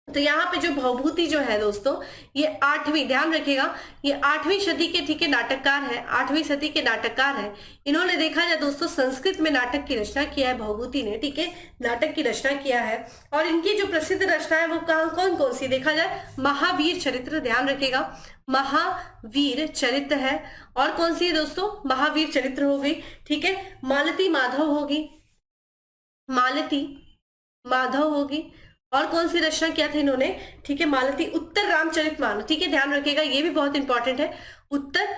तो यहाँ पे जो भवभूति जो है दोस्तों ये 8वीं, ध्यान रखिएगा, ये 8वीं सदी के, ठीक है, नाटककार है, 8वीं सदी के नाटककार है। इन्होंने देखा जाए दोस्तों संस्कृत में नाटक की रचना किया है भवभूति ने, ठीक है, नाटक की रचना किया है। और इनकी जो प्रसिद्ध रचना है वो कौन कौन सी देखा जाए? महावीर चरित्र, ध्यान रखिएगा, महावीर चरित्र है। और कौन सी है दोस्तों? महावीर चरित्र हो गई, ठीक है। मालती माधव होगी, मालती माधव होगी। और कौन सी रचना किया था इन्होंने? ठीक है, मालती उत्तर रामचरितमानस, ठीक है, ध्यान रखिएगा, ये भी बहुत इंपॉर्टेंट है। उत्तर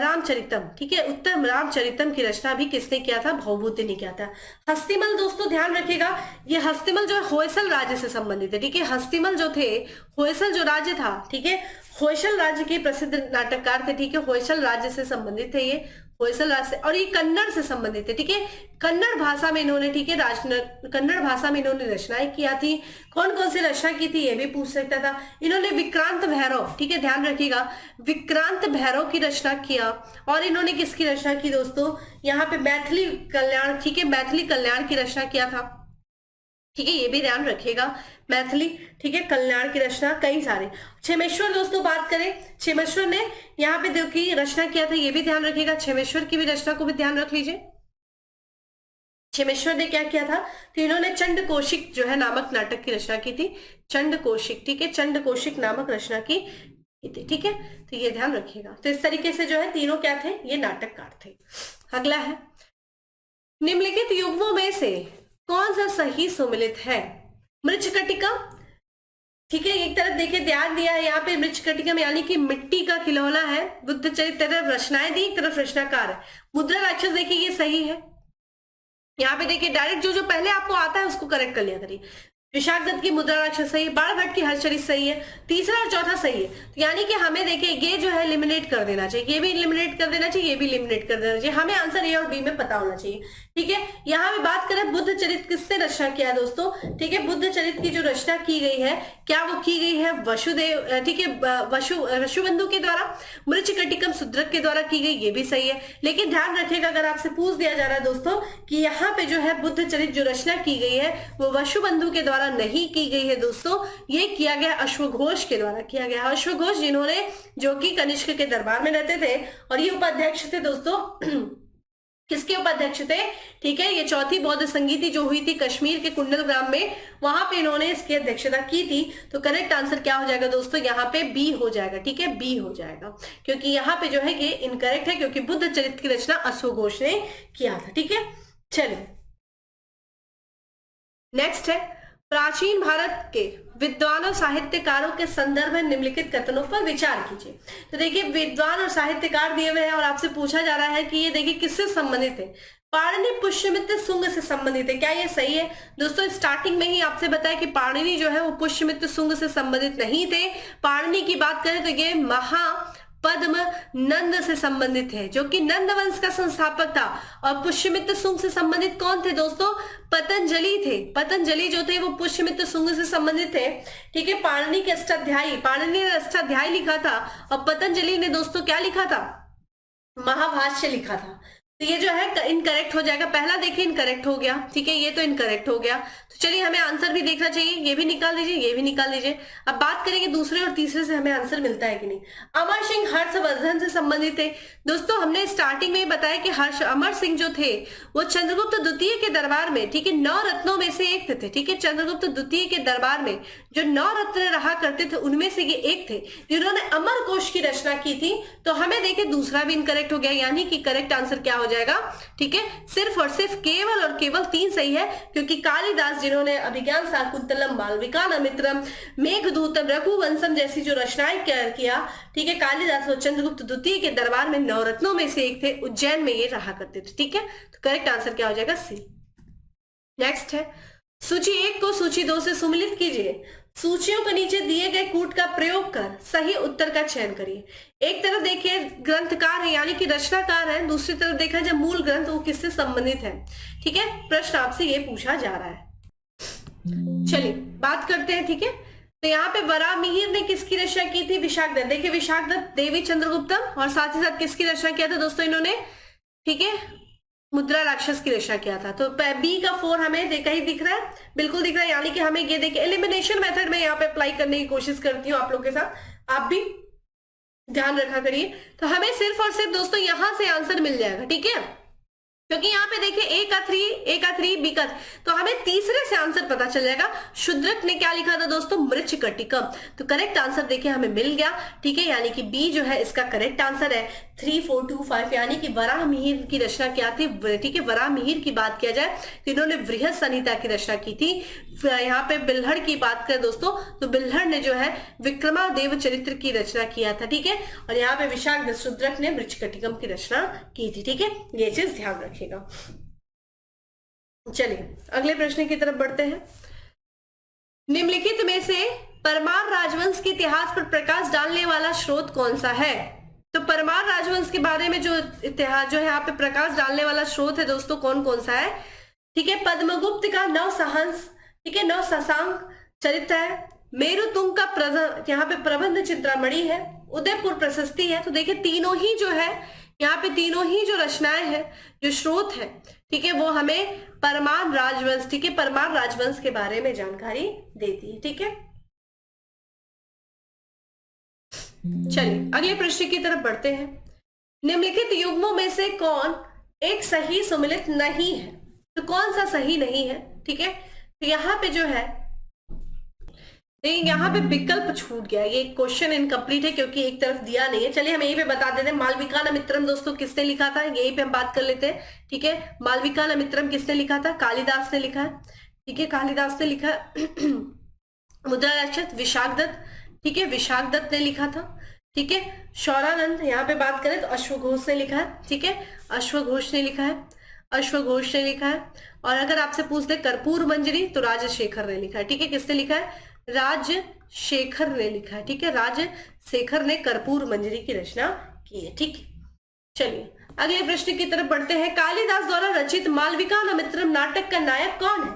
रामचरितम, ठीक है, उत्तर रामचरितम की रचना भी किसने किया था? भवभूति ने किया था। हस्तिमल दोस्तों ध्यान रखिएगा, ये हस्तिमल जो है होयसल राज्य से संबंधित है, ठीक है। हस्तिमल जो थे, होयसल जो राज्य था, ठीक है, होयसल राज्य के प्रसिद्ध नाटककार थे, ठीक है, होयसल राज्य से संबंधित थे ये, होयसल राज्य से। और ये कन्नड़ से संबंधित है, ठीक है, कन्नड़ भाषा में इन्होंने, ठीक है, कन्नड़ भाषा में इन्होंने रचनाएं किया थी। कौन कौन सी रचना की थी ये भी पूछ सकता था। इन्होंने विक्रांत भैरव, ठीक है, ध्यान रखिएगा, विक्रांत भैरव की रचना किया। और इन्होंने किसकी रचना की दोस्तों? यहाँ पे मैथिली कल्याण, ठीक है, मैथिली कल्याण की रचना किया था, ठीक है, ये भी ध्यान रखिएगा, मैथिली, ठीक है, कल्याण की रचना कई सारे। क्षेमेश्वर दोस्तों बात करें, क्षेमेश्वर ने यहाँ पे की रचना किया था, ये भी ध्यान रखिएगा, क्षेमेश्वर की भी रचना को भी ध्यान रख लीजिए। क्षेमेश्वर ने क्या किया था? तो इन्होंने चंड कौशिक जो है नामक नाटक की रचना की थी, चंड कौशिक, ठीक है, चंड कौशिक नामक रचना की थी, ठीक है। तो ये ध्यान रखिएगा। तो इस तरीके से जो है तीनों क्या थे? ये नाटककार थे। अगला है, निम्नलिखित युग्मों में से कौन सा सही सुमिलित है? मृच्छकटिका, ठीक है, एक तरफ देखिए ध्यान दिया है यहाँ पे मृच्छकटिका में, यानी कि मिट्टी का खिलौना है। बुद्ध चरित्र, तरफ रचनाएं दी, एक तरफ रचनाकार है। मुद्रा राक्षस देखिए ये सही है, यहाँ पे देखिए डायरेक्ट जो पहले आपको आता है उसको करेक्ट कर लिया करिए। विशाखदत्त की मुद्रा राक्षस सही है, बाणभट्ट की हर्षचरित सही है, तीसरा और चौथा सही है। तो यानी कि हमें देखिए ये जो है एलिमिनेट कर देना चाहिए, ये भी एलिमिनेट कर देना चाहिए, ये भी एलिमिनेट कर देना चाहिए। हमें आंसर ए और बी में पता होना चाहिए, ठीक है। यहाँ पे बात करें बुद्ध चरित्र किससे रचना किया दोस्तों? ठीक है, बुद्ध चरित्र की जो रचना की गई है, क्या वो की गई है वसुदेव, ठीक है, वसुबंधु के द्वारा। मृच्छकटिकम शुद्रक के द्वारा की गई, ये भी सही है। लेकिन ध्यान रखिएगा, अगर आपसे पूछ दिया जा रहा है दोस्तों कि यहाँ पे जो है बुद्ध चरित्र जो रचना की गई है वो वसुबंधु के द्वारा नहीं की गई है दोस्तों, ये किया गया अश्वघोष के द्वारा किया गया। अश्वघोष जिन्होंने, जो कि कनिष्क के दरबार में रहते थे और ये उपाध्यक्ष थे दोस्तों किसके उपाध्यक्ष थे? ठीक है, ये चौथी बौद्ध संगीति जो हुई थी कश्मीर के कुंडल ग्राम में, वहां पे इन्होंने इसकी अध्यक्षता की थी। तो करेक्ट आंसर क्या हो जाएगा दोस्तों? यहाँ पे बी हो जाएगा, ठीक है, बी हो जाएगा, क्योंकि यहाँ पे जो है ये इनकरेक्ट है, क्योंकि बुद्ध चरित्र की रचना अश्वघोष ने किया था, ठीक है। चलिए नेक्स्ट है, प्राचीन भारत के विद्वान और साहित्यकारों के संदर्भ में निम्नलिखित कथनों पर विचार कीजिए। तो देखिए विद्वान और साहित्यकार दिए हुए हैं और आपसे पूछा जा रहा है कि ये देखिए किससे संबंधित है। पाणिनि पुष्यमित्र शुंग से संबंधित है, क्या ये सही है? दोस्तों स्टार्टिंग में ही आपसे बताया कि पाणिनि जो है वो पुष्यमित्र शुंग से संबंधित नहीं थे। पाणिनि की बात करें तो ये महापद्म नंद से संबंधित है, जो कि नंद वंश का संस्थापक था। और पुष्यमित्र शुंग से संबंधित कौन थे दोस्तों? पतंजलि थे। पतंजलि जो थे वो पुष्यमित्र शुंग से संबंधित थे, ठीक है। पाणिनि के अष्टाध्यायी, पाणिनि ने अष्टाध्यायी लिखा था और पतंजलि ने दोस्तों क्या लिखा था? महाभाष्य लिखा था। तो ये जो है इनकरेक्ट हो जाएगा। पहला देखिए इनकरेक्ट हो गया, ठीक है, ये तो इनकरेक्ट हो गया। तो चलिए हमें आंसर भी देखना चाहिए, ये भी निकाल दीजिए, ये भी निकाल दीजिए। अब बात करेंगे दूसरे और तीसरे से हमें आंसर मिलता है कि नहीं। अमर सिंह हर्षवर्धन से संबंधित है। दोस्तों हमने स्टार्टिंग में बताया कि अमर सिंह जो थे वो चंद्रगुप्त द्वितीय के दरबार में, ठीक है, 9 रत्नों में से एक थे, ठीक है। चंद्रगुप्त द्वितीय के दरबार में जो 9 रत्न रहा करते थे उनमें से ये एक थे जिन्होंने अमर कोश की रचना की थी। तो हमें देखिए दूसरा भी इनकरेक्ट हो गया, यानी कि करेक्ट आंसर क्या हो जाएगा? ठीक है, सिर्फ और सिर्फ केवल और केवल 3 सही है, क्योंकि कालिदास जिन्होंने अभिज्ञान शाकुंतलम, मालविकाग्निमित्रम, मेघदूतम, रघुवंशम जैसी जो रचनाएं किया, ठीक है, कालिदास और चंद्रगुप्त द्वितीय के दरबार में 9 रत्नों में से एक थे, उज्जैन में ये रहा करते थे, ठीक है। तो करेक्ट आंसर क्या हो जाएगा? सी। नेक्स्ट है सूची 1 को सूची 2 से सुमिलित कीजिए। सूचियों के नीचे दिए गए कूट का प्रयोग कर सही उत्तर का चयन करिए। एक तरफ देखिए ग्रंथकार है यानी कि रचनाकार है, दूसरी तरफ देखा जाए मूल ग्रंथ वो किससे संबंधित है, ठीक है। प्रश्न आपसे ये पूछा जा रहा है। चलिए बात करते हैं, ठीक है। तो यहाँ पे वराहमिहिर ने किसकी रचना की थी? विशाखदत्त। देखिए विशाखदत्त देवी चंद्रगुप्तम और साथ ही साथ किसकी रचना किया था दोस्तों इन्होंने? ठीक है, मुद्रा राक्षस की रचना किया था। तो बी का 4 हमें कहीं दिख रहा है, बिल्कुल दिख रहा है, यानी कि हमें ये देखिए एलिमिनेशन मेथड में यहाँ पे अप्लाई करने की कोशिश करती हूँ आप लोग के साथ, आप भी ध्यान रखा करिए। तो हमें सिर्फ और सिर्फ दोस्तों यहां से आंसर मिल जाएगा, ठीक है, क्योंकि यहाँ पे देखिए ए का 3 बी का, तो हमें तीसरे से आंसर पता चल जाएगा। शूद्रक ने क्या लिखा था दोस्तों? मृच्छकटिकम। तो करेक्ट आंसर देखिए हमें मिल गया, ठीक है, यानी कि बी जो है इसका करेक्ट आंसर है। 3, 4, 2, 5 यानी कि वराहमिहिर की रचना क्या थी, ठीक है। वराहमिहिर की बात किया जाए तो इन्होंने बृहद संहिता की रचना की थी। यहाँ पे बिल्हड़ की बात करें दोस्तों तो बिल्हड़ ने जो है विक्रमादेव चरित्र की रचना किया था, ठीक है। और यहाँ पे विशाख शूद्रक ने मृच्छकटिकम की रचना की थी, ठीक है, ये चीज ध्यान रखिएगा। चलिए अगले प्रश्न की तरफ बढ़ते हैं। निम्नलिखित में से परमार राजवंश के इतिहास पर प्रकाश डालने वाला स्रोत कौन सा है? तो परमार राजवंश के बारे में जो इतिहास जो है यहाँ पे प्रकाश डालने वाला स्रोत है दोस्तों कौन कौन सा है? ठीक है, पद्मगुप्त का नवसहंस, ठीक है, नवशशांक चरित्र है, मेरुतुंग का यहाँ पे प्रबंध चिंतामणि है, उदयपुर प्रशस्ति है। तो देखिए तीनों ही जो है यहाँ पे तीनों ही जो रचनाएं हैं, जो स्रोत है, ठीक है, वो हमें परमार राजवंश, ठीक है, परमार राजवंश के बारे में जानकारी देती है, ठीक है। चलिए अगले प्रश्न की तरफ बढ़ते हैं। निम्नलिखित युग्मों में से कौन एक सही सुमिलित नहीं है? तो कौन सा सही नहीं है, ठीक है। तो यहाँ पे जो है यहाँ पे विकल्प छूट गया, ये क्वेश्चन इनकम्प्लीट है क्योंकि एक तरफ दिया नहीं है। चलिए हम यही पे बता देते हैं, मालविकाग्निमित्रम दोस्तों किसने लिखा था, यही पे हम बात कर लेते हैं, ठीक है। मालविकाग्निमित्रम किसने लिखा था? कालिदास ने लिखा है, ठीक है, कालिदास ने लिखा है। मुद्रा राक्षस विशाखदत्त, ठीक है, विशाखदत्त ने लिखा था, ठीक है। शौरानंद यहाँ पे बात करें तो अश्वघोष ने लिखा है, ठीक है, अश्वघोष ने लिखा है, अश्वघोष ने लिखा है। और अगर आपसे पूछ दे कर्पूर मंजरी तो राजशेखर ने लिखा है, ठीक है, किसने लिखा है? राजशेखर ने लिखा है, ठीक है, राजशेखर ने कर्पूर मंजरी की रचना की है, ठीक है। चलिए अगले प्रश्न की तरफ बढ़ते हैं। कालिदास द्वारा रचित मालविकाग्निमित्रम नाटक का नायक कौन है?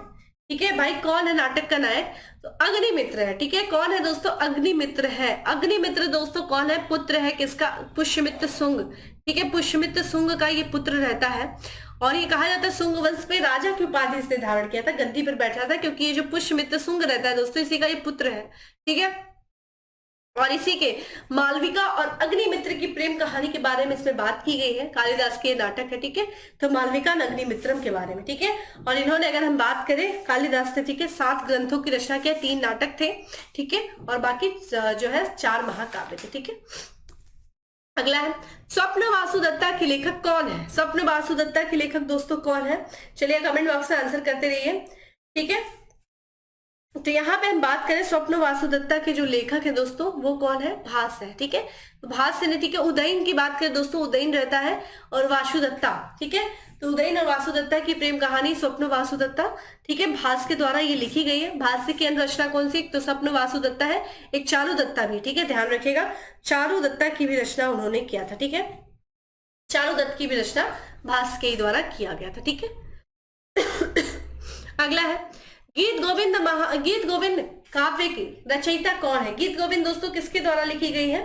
ठीक है भाई, कौन है नाटक का नायक? तो अग्निमित्र है, ठीक है। कौन है दोस्तों? अग्निमित्र है। अग्निमित्र दोस्तों कौन है? पुत्र है किसका? पुष्यमित्र शुंग, ठीक है, पुष्यमित्र शुंग का ये पुत्र रहता है। और ये कहा जाता है शुंग वंश में राजा की उपाधि इसने धारण किया था, गद्दी पर बैठा था, क्योंकि ये जो पुष्यमित्र शुंग रहता है दोस्तों इसी का ये पुत्र है, ठीक है। और इसी के मालविका और अग्निमित्र की प्रेम कहानी के बारे में इसमें बात की गई है, कालिदास के नाटक है, ठीक है। तो मालविका और अग्निमित्रम के बारे में, ठीक है। और इन्होंने अगर हम बात करें कालिदास ने, ठीक है, 7 ग्रंथों की रचना किया, 3 नाटक थे, ठीक है, और बाकी जो है 4 महाकाव्य थे, ठीक है। अगला है स्वप्न वासुदत्ता के लेखक कौन है? स्वप्न वासुदत्ता के लेखक दोस्तों कौन है? चलिए कमेंट बॉक्स में आंसर करते रहिए, ठीक है। तो यहाँ पे हम बात करें स्वप्न वासुदत्ता के जो लेखक है दोस्तों वो कौन है? भास है, ठीक है। तो भास ने, ठीक है, उदयन की बात करें दोस्तों, उदयन रहता है, और वासुदत्ता, ठीक है, तो उदयन और वासुदत्ता की प्रेम कहानी स्वप्न वासुदत्ता, ठीक है, भास के द्वारा ये लिखी गई है। भास की अन्य रचना कौन सी? एक तो स्वप्न वासुदत्ता है, एक चारुदत्ता भी, ठीक है, ध्यान रखिएगा, चारुदत्ता की भी रचना उन्होंने किया था, ठीक है, चारुदत्त की भी रचना भास के द्वारा किया गया था, ठीक है। अगला है गीत गोविंद काव्य की रचयिता कौन है? गीत गोविंद दोस्तों किसके द्वारा लिखी गई है?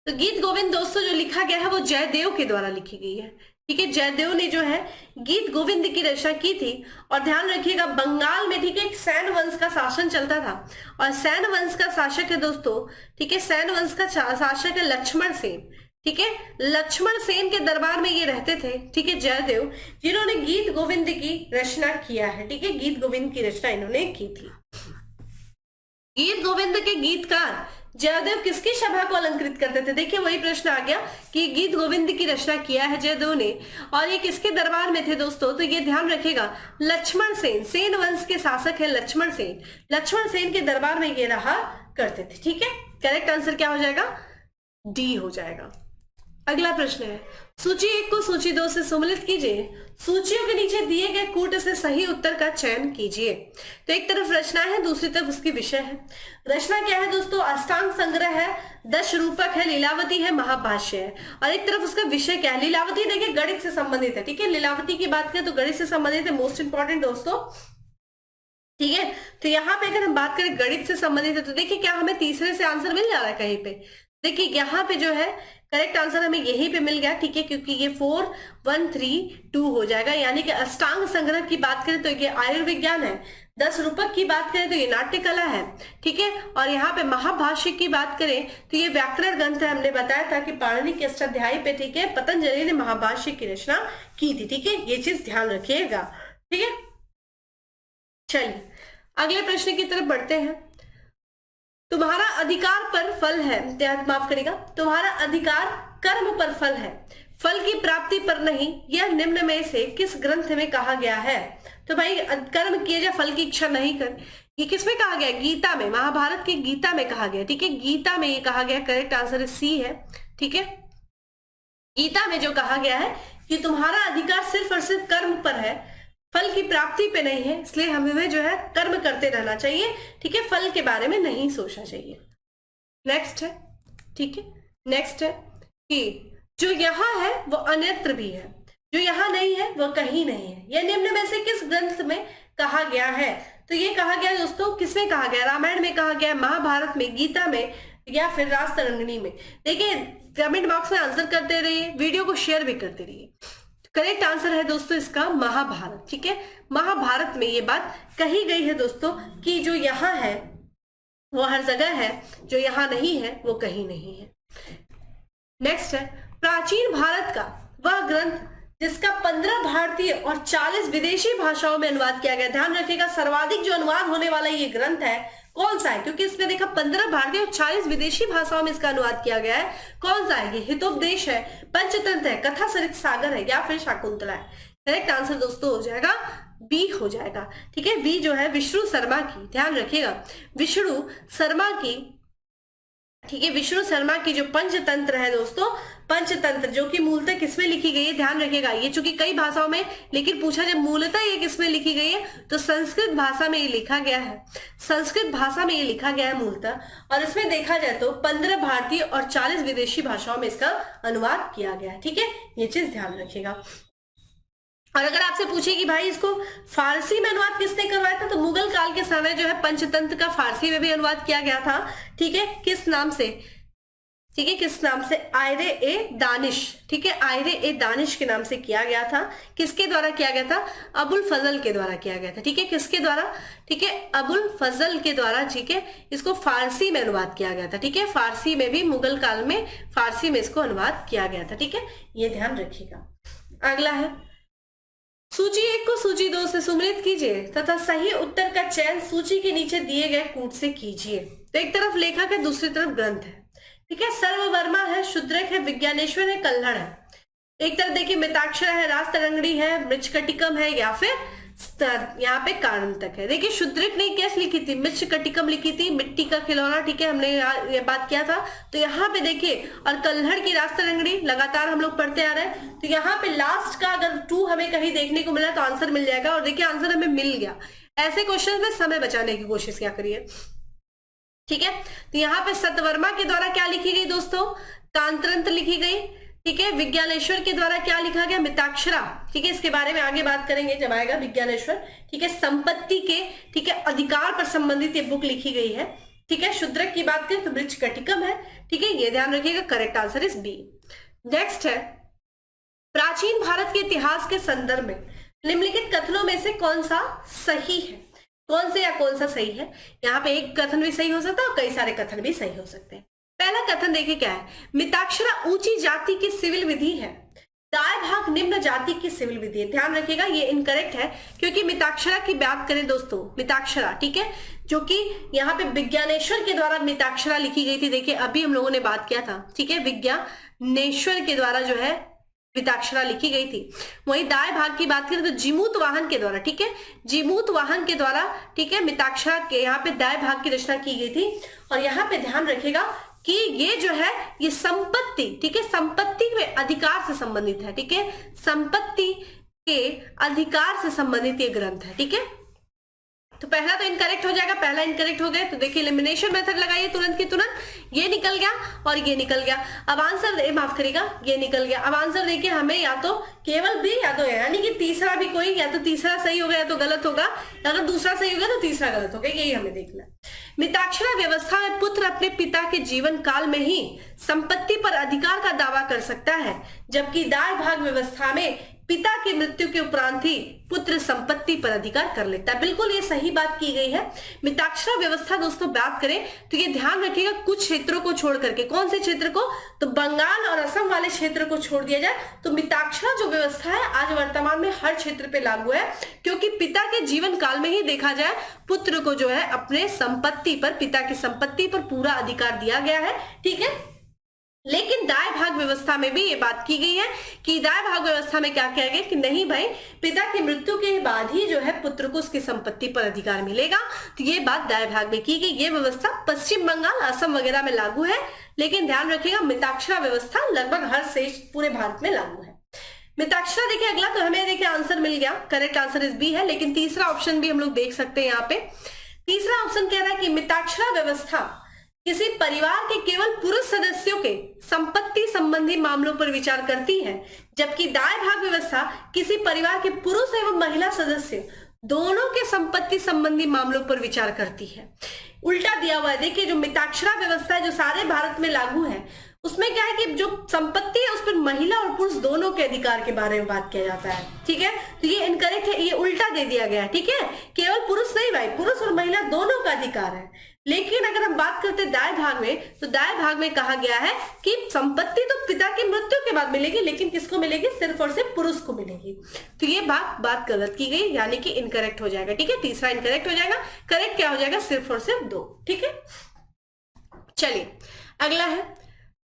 तो गीत गोविंद दोस्तों जो लिखा गया है वो जयदेव के द्वारा लिखी गई है, ठीक है, जयदेव ने जो है गीत गोविंद की रचना की थी। और ध्यान रखिएगा बंगाल में, ठीक है, एक सैन वंश का शासन चलता था और सैन वंश का शासक है दोस्तों, ठीक है, सैन वंश का शासक है लक्ष्मण सेन, ठीक है, लक्ष्मण सेन के दरबार में ये रहते थे, ठीक है, जयदेव, जिन्होंने गीत गोविंद की रचना किया है, ठीक है, गीत गोविंद की रचना इन्होंने की थी। गीत गोविंद के गीतकार जयदेव किसकी सभा को अलंकृत करते थे? देखिए वही प्रश्न आ गया कि गीत गोविंद की रचना किया है जयदेव ने और ये किसके दरबार में थे दोस्तों? तो ये ध्यान रखिएगा लक्ष्मण सेन, सेन वंश के शासक है लक्ष्मण सेन, लक्ष्मण सेन के दरबार में ये रहा करते थे, ठीक है। करेक्ट आंसर क्या हो जाएगा? डी हो जाएगा। अगला प्रश्न है सूची 1 को सूची 2 से सम्मिलित कीजिए, सूचियों के नीचे दिए गए कूट से सही उत्तर का चयन कीजिए। तो एक तरफ रचना है, दूसरी तरफ उसकी विषय है। रचना क्या है दोस्तों? अष्टांग संग्रह है, 10 रूपक है, लीलावती है, महाभाष्य है। और एक तरफ उसका विषय क्या है? लीलावती देखिए गणित से संबंधित है, ठीक है, लीलावती की बात करें तो गणित से संबंधित है, मोस्ट इंपॉर्टेंट दोस्तों, ठीक है। तो यहाँ पे अगर हम बात करें गणित से संबंधित है तो देखिए क्या हमें तीसरे से आंसर मिल जा रहा है कहीं पे? देखिए यहाँ पे जो है करेक्ट आंसर हमें यहीं पे मिल गया, ठीक है, क्योंकि ये 4 1 3 2 हो जाएगा। यानी कि अष्टांग संग्रह की बात करें तो ये आयुर्विज्ञान है, 10 रूपक की बात करें तो ये नाट्य कला है, ठीक है, और यहाँ पे महाभाष्य की बात करें तो ये व्याकरण ग्रंथ है। हमने बताया था कि पाणिनि के अष्टाध्यायी पे, ठीक है, पतंजलि ने महाभाष्य की रचना की थी, ठीक है, ये चीज ध्यान रखिएगा, ठीक है। चलिए अगले प्रश्न की तरफ बढ़ते हैं। तुम्हारा अधिकार पर फल है, माफ करेगा, तुम्हारा अधिकार कर्म पर फल है, फल की प्राप्ति पर नहीं, यह निम्न में से किस ग्रंथ में कहा गया है? तो भाई कर्म किए जा फल की इच्छा नहीं कर, ये किसमें कहा गया? गीता में, महाभारत की गीता में कहा गया, ठीक है, गीता में ये कहा गया। करेक्ट आंसर सी है, ठीक है, गीता में जो कहा गया है कि तुम्हारा अधिकार सिर्फ और सिर्फ कर्म पर है, फल की प्राप्ति पे नहीं है, इसलिए हमें जो है कर्म करते रहना चाहिए, ठीक है, फल के बारे में नहीं सोचना चाहिए। नेक्स्ट है, ठीक है, नेक्स्ट है कि जो यहाँ है वो अन्यत्र भी है, जो यहाँ नहीं है वो कहीं नहीं है, यह निम्न में से किस ग्रंथ में कहा गया है? तो ये कहा गया दोस्तों किसमें कहा गया? रामायण में कहा गया, महाभारत में, गीता में, या फिर रासतरंगिणी में? देखिए कमेंट बॉक्स में आंसर करते रहिए, वीडियो को शेयर भी करते रहिए। करेक्ट आंसर है दोस्तों इसका महाभारत, ठीक है, महाभारत में ये बात कही गई है दोस्तों कि जो यहाँ है वो हर जगह है, जो यहाँ नहीं है वो कहीं नहीं है। नेक्स्ट है प्राचीन भारत का वह ग्रंथ जिसका 15 भारतीय और 40 विदेशी भाषाओं में अनुवाद किया गया। ध्यान रखिएगा सर्वाधिक जो अनुवाद होने वाला ये ग्रंथ है कौन सा है? क्योंकि इसमें देखा 15 भारतीय और 40 विदेशी भाषाओं में इसका अनुवाद किया गया है। कौन सा है? ये हितोपदेश है, पंचतंत्र है, कथा सरित सागर है, या फिर शाकुंतला है। करेक्ट आंसर दोस्तों हो जाएगा बी हो जाएगा, ठीक है, बी जो है विष्णु शर्मा की, ध्यान रखिएगा विष्णु शर्मा की, ठीक है, विष्णु शर्मा की जो पंचतंत्र है दोस्तों, पंचतंत्र जो कि मूलतः किसमें लिखी गई है? ध्यान रखिएगा ये चूंकि कई भाषाओं में, लेकिन पूछा जब मूलतः ये किसमें लिखी गई है तो संस्कृत भाषा में ये लिखा गया है, संस्कृत भाषा में ये लिखा गया है मूलतः। और इसमें देखा जाए तो 15 भारतीय और 40 विदेशी भाषाओं में इसका अनुवाद किया गया है, ठीक है, ये चीज ध्यान रखिएगा। और अगर आपसे पूछे कि भाई इसको फारसी में अनुवाद किसने करवाया था, तो मुगल काल के समय जो है पंचतंत्र का फारसी में भी अनुवाद किया गया था, ठीक है, किस नाम से? ठीक है, किस नाम से? आयरे ए दानिश, ठीक है, आयरे ए दानिश के नाम से किया गया था। किसके द्वारा किया गया था? अबुल फजल के द्वारा किया गया था, ठीक है, किसके द्वारा? ठीक है, अबुल फजल के द्वारा, ठीक है, इसको फारसी में अनुवाद किया गया था, ठीक है, फारसी में भी मुगल काल में फारसी में इसको अनुवाद किया गया था, ठीक है, ये ध्यान रखिएगा। अगला है सूची 1 को सूची 2 से सम्मिलित कीजिए तथा सही उत्तर का चयन सूची के नीचे दिए गए कूट से कीजिए। तो एक तरफ लेखक है, दूसरी तरफ ग्रंथ है, ठीक है, सर्ववर्मा है, शुद्रक है, विज्ञानेश्वर है, कल्हड़ है। एक तरफ देखिए मिताक्षरा है, रासतरंगिणी है, मृच्छकटिकम है, या फिर यहाँ पे कारणतक है। देखिए शुद्रिक ने क्या लिखी थी, मृच्छकटिकम लिखी थी, मिट्टी का खिलौना, ठीक है, हमने ये बात किया था। तो यहाँ पे देखिए, और कल्हड़ की रास्तरंगड़ी लगातार हम लोग पढ़ते आ रहे हैं। तो यहाँ पे लास्ट का अगर 2 हमें कहीं देखने को मिला तो आंसर मिल जाएगा। और देखिए आंसर हमें मिल गया। ऐसे क्वेश्चन में समय बचाने की कोशिश क्या करिए, ठीक है। तो यहाँ पे सतवर्मा के द्वारा क्या लिखी गई दोस्तों, कांतरंत्र लिखी गई, ठीक है। विज्ञानेश्वर के द्वारा क्या लिखा गया, मिताक्षरा, ठीक है। इसके बारे में आगे बात करेंगे जब आएगा विज्ञानेश्वर, ठीक है। संपत्ति के, ठीक है, अधिकार पर संबंधित ये बुक लिखी गई है, ठीक है। शूद्रक की बात करें तो मृच्छकटिकम है, ठीक है। ये ध्यान रखिएगा, correct answer is B. Next है, प्राचीन भारत के इतिहास के संदर्भ में निम्नलिखित कथनों में से कौन सा सही है, कौन से या कौन सा सही है। यहाँ पे एक कथन भी सही हो सकता है और कई सारे कथन भी सही हो सकते हैं। पहला कथन देखिए क्या है, मिताक्षरा ऊंची जाति की सिविल विधि है, दाएं भाग निम्न जाति की सिविल विधि है। ध्यान रखिएगा ये इनकरेक्ट है, क्योंकि मिताक्षरा की बात करें दोस्तों, मिताक्षरा, ठीक है, जो कि यहाँ पे विज्ञानेश्वर के द्वारा मिताक्षरा लिखी गई थी। देखिए अभी हम लोगों ने बात किया था, ठीक है, विज्ञानेश्वर के द्वारा जो है मिताक्षरा लिखी गई थी। वहीं दाएं भाग की बात करें तो जिमूत वाहन के द्वारा, ठीक है, जिमूत वाहन के द्वारा, ठीक है, मिताक्षरा के यहाँ पे दाएं भाग की रचना की गई थी। और यहाँ पे ध्यान रखिएगा कि ये जो है ये संपत्ति, ठीक है, संपत्ति के अधिकार से संबंधित है, ठीक है, संपत्ति के अधिकार से संबंधित ये ग्रंथ है, ठीक है। तो पहला तो इनकरेक्ट हो जाएगा, पहला इनकरेक्ट हो गया। तो देखिए एलिमिनेशन मेथड लगाइए तुरंत की तुरंत, ये निकल गया और ये निकल गया। अब आंसर माफ करिएगा, ये निकल गया। अब आंसर देखिए हमें या तो केवल बी या तो यानी कि तीसरा भी कोई, या तो तीसरा सही होगा या तो गलत होगा, अगर दूसरा सही होगा तो तीसरा गलत होगा, यही हमें देखना है। मिताक्षरा व्यवस्था में पुत्र अपने पिता के जीवन काल में ही संपत्ति पर अधिकार का दावा कर सकता है, जबकि दाएं भाग व्यवस्था में पिता की मृत्यु के उपरांत ही पुत्र संपत्ति पर अधिकार कर लेता है। बिल्कुल ये सही बात की गई है। मिताक्षरा व्यवस्था दोस्तों बात करें तो ये ध्यान रखिएगा, कुछ क्षेत्रों को छोड़ करके, कौन से क्षेत्र को, तो बंगाल और असम वाले क्षेत्र को छोड़ दिया जाए तो मिताक्षरा जो व्यवस्था है आज वर्तमान में हर क्षेत्र पे लागू है, क्योंकि पिता के जीवन काल में ही देखा जाए पुत्र को जो है अपने संपत्ति पर, पिता की संपत्ति पर पूरा अधिकार दिया गया है, ठीक है। लेकिन दाएं भाग व्यवस्था में भी ये बात की गई है कि दाएं भाग व्यवस्था में क्या किया गया कि नहीं भाई, पिता की मृत्यु के बाद ही जो है पुत्र को उसकी संपत्ति पर अधिकार मिलेगा। तो ये बात दाएं भाग में की गई। ये व्यवस्था पश्चिम बंगाल, असम वगैरह में लागू है, लेकिन ध्यान रखिएगा मिताक्षरा व्यवस्था लगभग हर शेष पूरे भारत में लागू है। मिताक्षरा देखिए अगला, तो हमें देखिए आंसर मिल गया, करेक्ट आंसर इज बी है। लेकिन तीसरा ऑप्शन भी हम लोग देख सकते हैं। यहाँ पे तीसरा ऑप्शन कह रहा है कि मिताक्षरा व्यवस्था किसी परिवार के केवल पुरुष सदस्यों के संपत्ति संबंधी मामलों पर विचार करती है, जबकि दाएं भाग व्यवस्था किसी परिवार के पुरुष एवं महिला सदस्य दोनों के संपत्ति संबंधी मामलों पर विचार करती है। उल्टा दिया हुआ है। देखिए जो मिताक्षरा व्यवस्था है जो सारे भारत में लागू है, उसमें क्या है कि जो संपत्ति है उस पर महिला और पुरुष दोनों के अधिकार के बारे में बात किया जाता है, ठीक है। तो ये इनकरेक्ट है, ये उल्टा दे दिया गया है, ठीक है। केवल पुरुष नहीं भाई, पुरुष और महिला दोनों का अधिकार है। लेकिन अगर हम बात करते हैं दाएं भाग में, तो दाएं भाग में कहा गया है कि संपत्ति तो पिता की मृत्यु के बाद मिलेगी, लेकिन किसको मिलेगी, सिर्फ और सिर्फ पुरुष को मिलेगी। तो ये बात गलत की गई, यानी कि इनकरेक्ट हो जाएगा, ठीक है। तीसरा इनकरेक्ट हो जाएगा, करेक्ट क्या हो जाएगा, सिर्फ और सिर्फ 2, ठीक है। चलिए अगला है,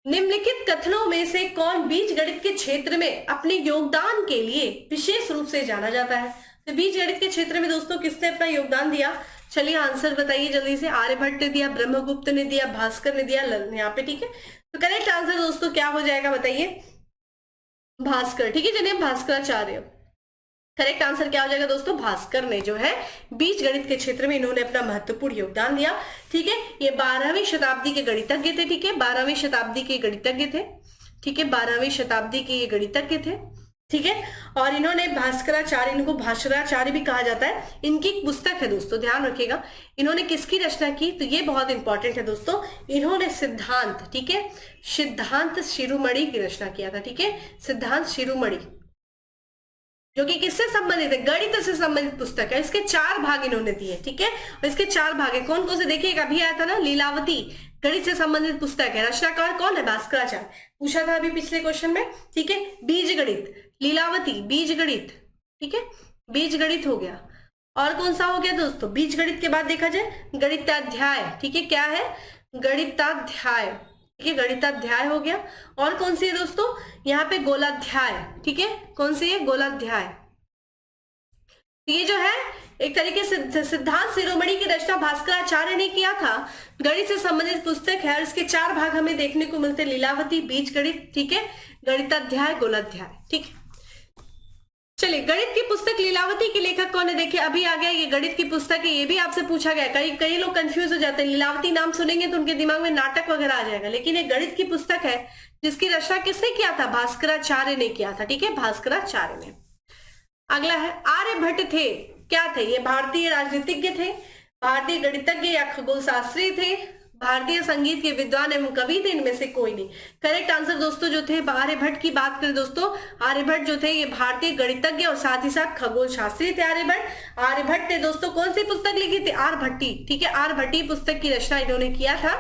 निम्नलिखित कथनों में से कौन बीजगणित के क्षेत्र में अपने योगदान के लिए विशेष रूप से जाना जाता है। तो बीजगणित के क्षेत्र में दोस्तों किसने अपना योगदान दिया, चलिए आंसर बताइए जल्दी से। आर्यभट्ट ने दिया, ब्रह्मगुप्त ने दिया, भास्कर ने दिया, यहाँ पे, ठीक है। तो करेक्ट आंसर दोस्तों क्या हो जाएगा बताइए, भास्कर, ठीक है, जिन्हें भास्कराचार्य। करेक्ट आंसर क्या हो जाएगा दोस्तों, भास्कर ने जो है बीजगणित के क्षेत्र में इन्होंने अपना महत्वपूर्ण योगदान दिया, ठीक है। ये 12वीं शताब्दी के गणितज्ञ थे, ठीक है, 12वीं शताब्दी के गणितज्ञ थे, ठीक है, 12वीं शताब्दी के ये गणितज्ञ थे, ठीक है। और इन्होंने भास्कराचार्य, इनको भास्कराचार्य भी कहा जाता है। इनकी एक पुस्तक है दोस्तों, ध्यान रखिएगा, इन्होंने किसकी रचना की, तो ये बहुत इंपॉर्टेंट है दोस्तों, इन्होंने सिद्धांत, ठीक है, सिद्धांत शिरोमणि की रचना किया था, ठीक है, सिद्धांत शिरोमणि, जो कि किससे संबंधित है, गणित से संबंधित पुस्तक है। इसके 4 भाग इन्होंने दिए, ठीक है, और इसके 4 भाग है। कौन कौन से देखिएगा, अभी आया था ना लीलावती, गणित से संबंधित पुस्तक है। रचनाकार कौन है, भास्कराचार्य, पूछा था अभी पिछले क्वेश्चन में, ठीक है। बीजगणित, लीलावती, बीजगणित, ठीक है, बीजगणित हो गया। और कौन सा हो गया दोस्तों, बीजगणित के बाद देखा जाए गणिताध्याय, ठीक है, क्या है, गणिताध्याय, ठीक है, गणिताध्याय हो गया। और कौन सी है दोस्तों, यहाँ पे गोलाध्याय, ठीक है, कौन सी है, गोलाध्याय। तो ये जो है एक तरीके से सिद्धांत शिरोमणि की रचना भास्कराचार्य ने किया था। गणित से संबंधित पुस्तक है और इसके 4 भाग हमें देखने को मिलते हैं, लीलावती, बीज गणित, ठीक है, गणिताध्याय, गोलाध्याय, ठीक है। चलिए, गणित की पुस्तक लीलावती के लेखक कौन है? देखिए अभी आ गया, ये गणित की पुस्तक है, ये भी आपसे पूछा गया। कई लोग कंफ्यूज हो जाते हैं, लीलावती नाम सुनेंगे तो उनके दिमाग में नाटक वगैरह आ जाएगा, लेकिन ये गणित की पुस्तक है जिसकी रचना किसने किया था? भास्कराचार्य ने किया था, ठीक है, भास्कराचार्य ने। अगला है आर्यभट्ट थे, क्या थे? ये भारतीय राजनीतिज्ञ थे, भारतीय गणितज्ञ या खगोल शास्त्री थे, भारतीय संगीत के विद्वान एवं कवि थे, इनमें से कोई नहीं। करेक्ट आंसर दोस्तों जो थे, आर्यभट्ट की बात करें दोस्तों, आर्यभट्ट जो थे ये भारतीय गणितज्ञ और साथ ही साथ खगोल शास्त्री थे। आर्यभट्ट ने दोस्तों कौन सी पुस्तक लिखी थी? आर्यभट्टी, ठीक है, आर्यभट्टी पुस्तक की रचना इन्होंने किया था,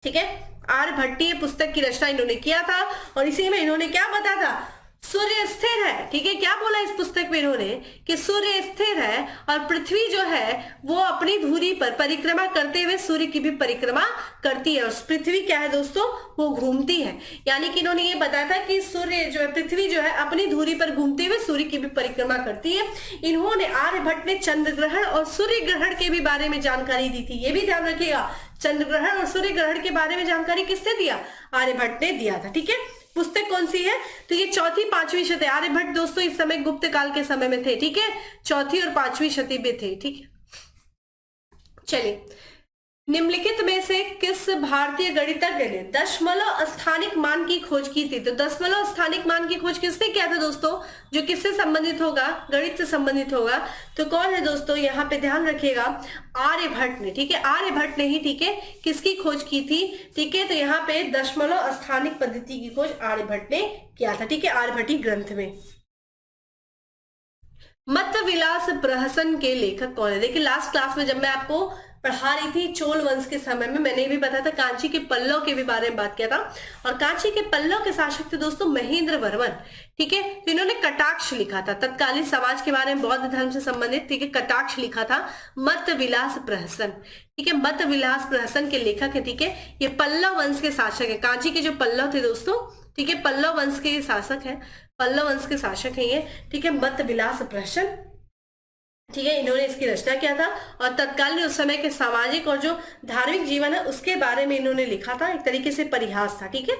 ठीक है, आर्यभट्टीय पुस्तक की रचना इन्होंने किया था। और इसी में इन्होंने क्या बताया था? सूर्य स्थिर है, ठीक है, क्या बोला इस पुस्तक में इन्होंने कि सूर्य स्थिर है और पृथ्वी जो है वो अपनी धुरी पर परिक्रमा करते हुए सूर्य की भी परिक्रमा करती है, और पृथ्वी क्या है दोस्तों? वो घूमती है। यानी कि इन्होंने ये बताया था कि सूर्य जो है, पृथ्वी जो है अपनी धुरी पर घूमते हुए सूर्य की भी परिक्रमा करती है। इन्होंने, आर्यभट्ट ने चंद्र ग्रहण और सूर्य ग्रहण के भी बारे में जानकारी दी थी, ये भी ध्यान रखिएगा, चंद्र ग्रहण और सूर्य ग्रहण के बारे में जानकारी किसने दिया? आर्यभट्ट ने दिया था, ठीक है। पुस्तक कौन सी है? तो ये 4वीं 5वीं शती। आर्यभट्ट दोस्तों इस समय गुप्त काल के समय में थे, ठीक है, 4वीं और 5वीं शती में थे, ठीक है। चलिए, निम्नलिखित में से किस भारतीय गणितज्ञ ने दशमलव स्थानिक मान की खोज की थी? तो दशमलव स्थानिक मान की खोज किसने किया था दोस्तों? जो किससे संबंधित होगा? गणित से संबंधित होगा। तो कौन है दोस्तों? यहाँ पे ध्यान रखिएगा, आर्यभट्ट ने, ठीक है, आर्यभट्ट ने ही, ठीक है, किसकी खोज की थी? ठीक है, तो यहाँ पे दशमलव स्थानिक पद्धति की खोज आर्यभट्ट ने किया था, ठीक है, आर्यभट्टी ग्रंथ में। मत विलास प्रहसन के लेखक कौन है? देखिए लास्ट क्लास में जब मैं आपको पढ़ा रही थी चोल वंश के समय में, मैंने भी बताया था, कांची के पल्लव के भी बारे में बात किया था, और कांची के पल्लव के शासक थे दोस्तों महेंद्र वर्मन, ठीक है। तो इन्होंने कटाक्ष लिखा था, तत्कालीन समाज के बारे में, बौद्ध धर्म से संबंधित, ठीक है, कटाक्ष लिखा था, मत विलास प्रहसन, ठीक है, मत विलास प्रहसन के लेखक है, ठीक है। ये पल्लव वंश के शासक है, कांची के जो पल्लव थे दोस्तों, ठीक है, पल्लव वंश के शासक है, पल्लव वंश के शासक है ये, ठीक है, मत विलास प्रहसन, ठीक है, इन्होंने इसकी रचना किया था। और तत्कालीन उस समय के सामाजिक और जो धार्मिक जीवन है उसके बारे में इन्होंने लिखा था, एक तरीके से परिहास था, ठीक है,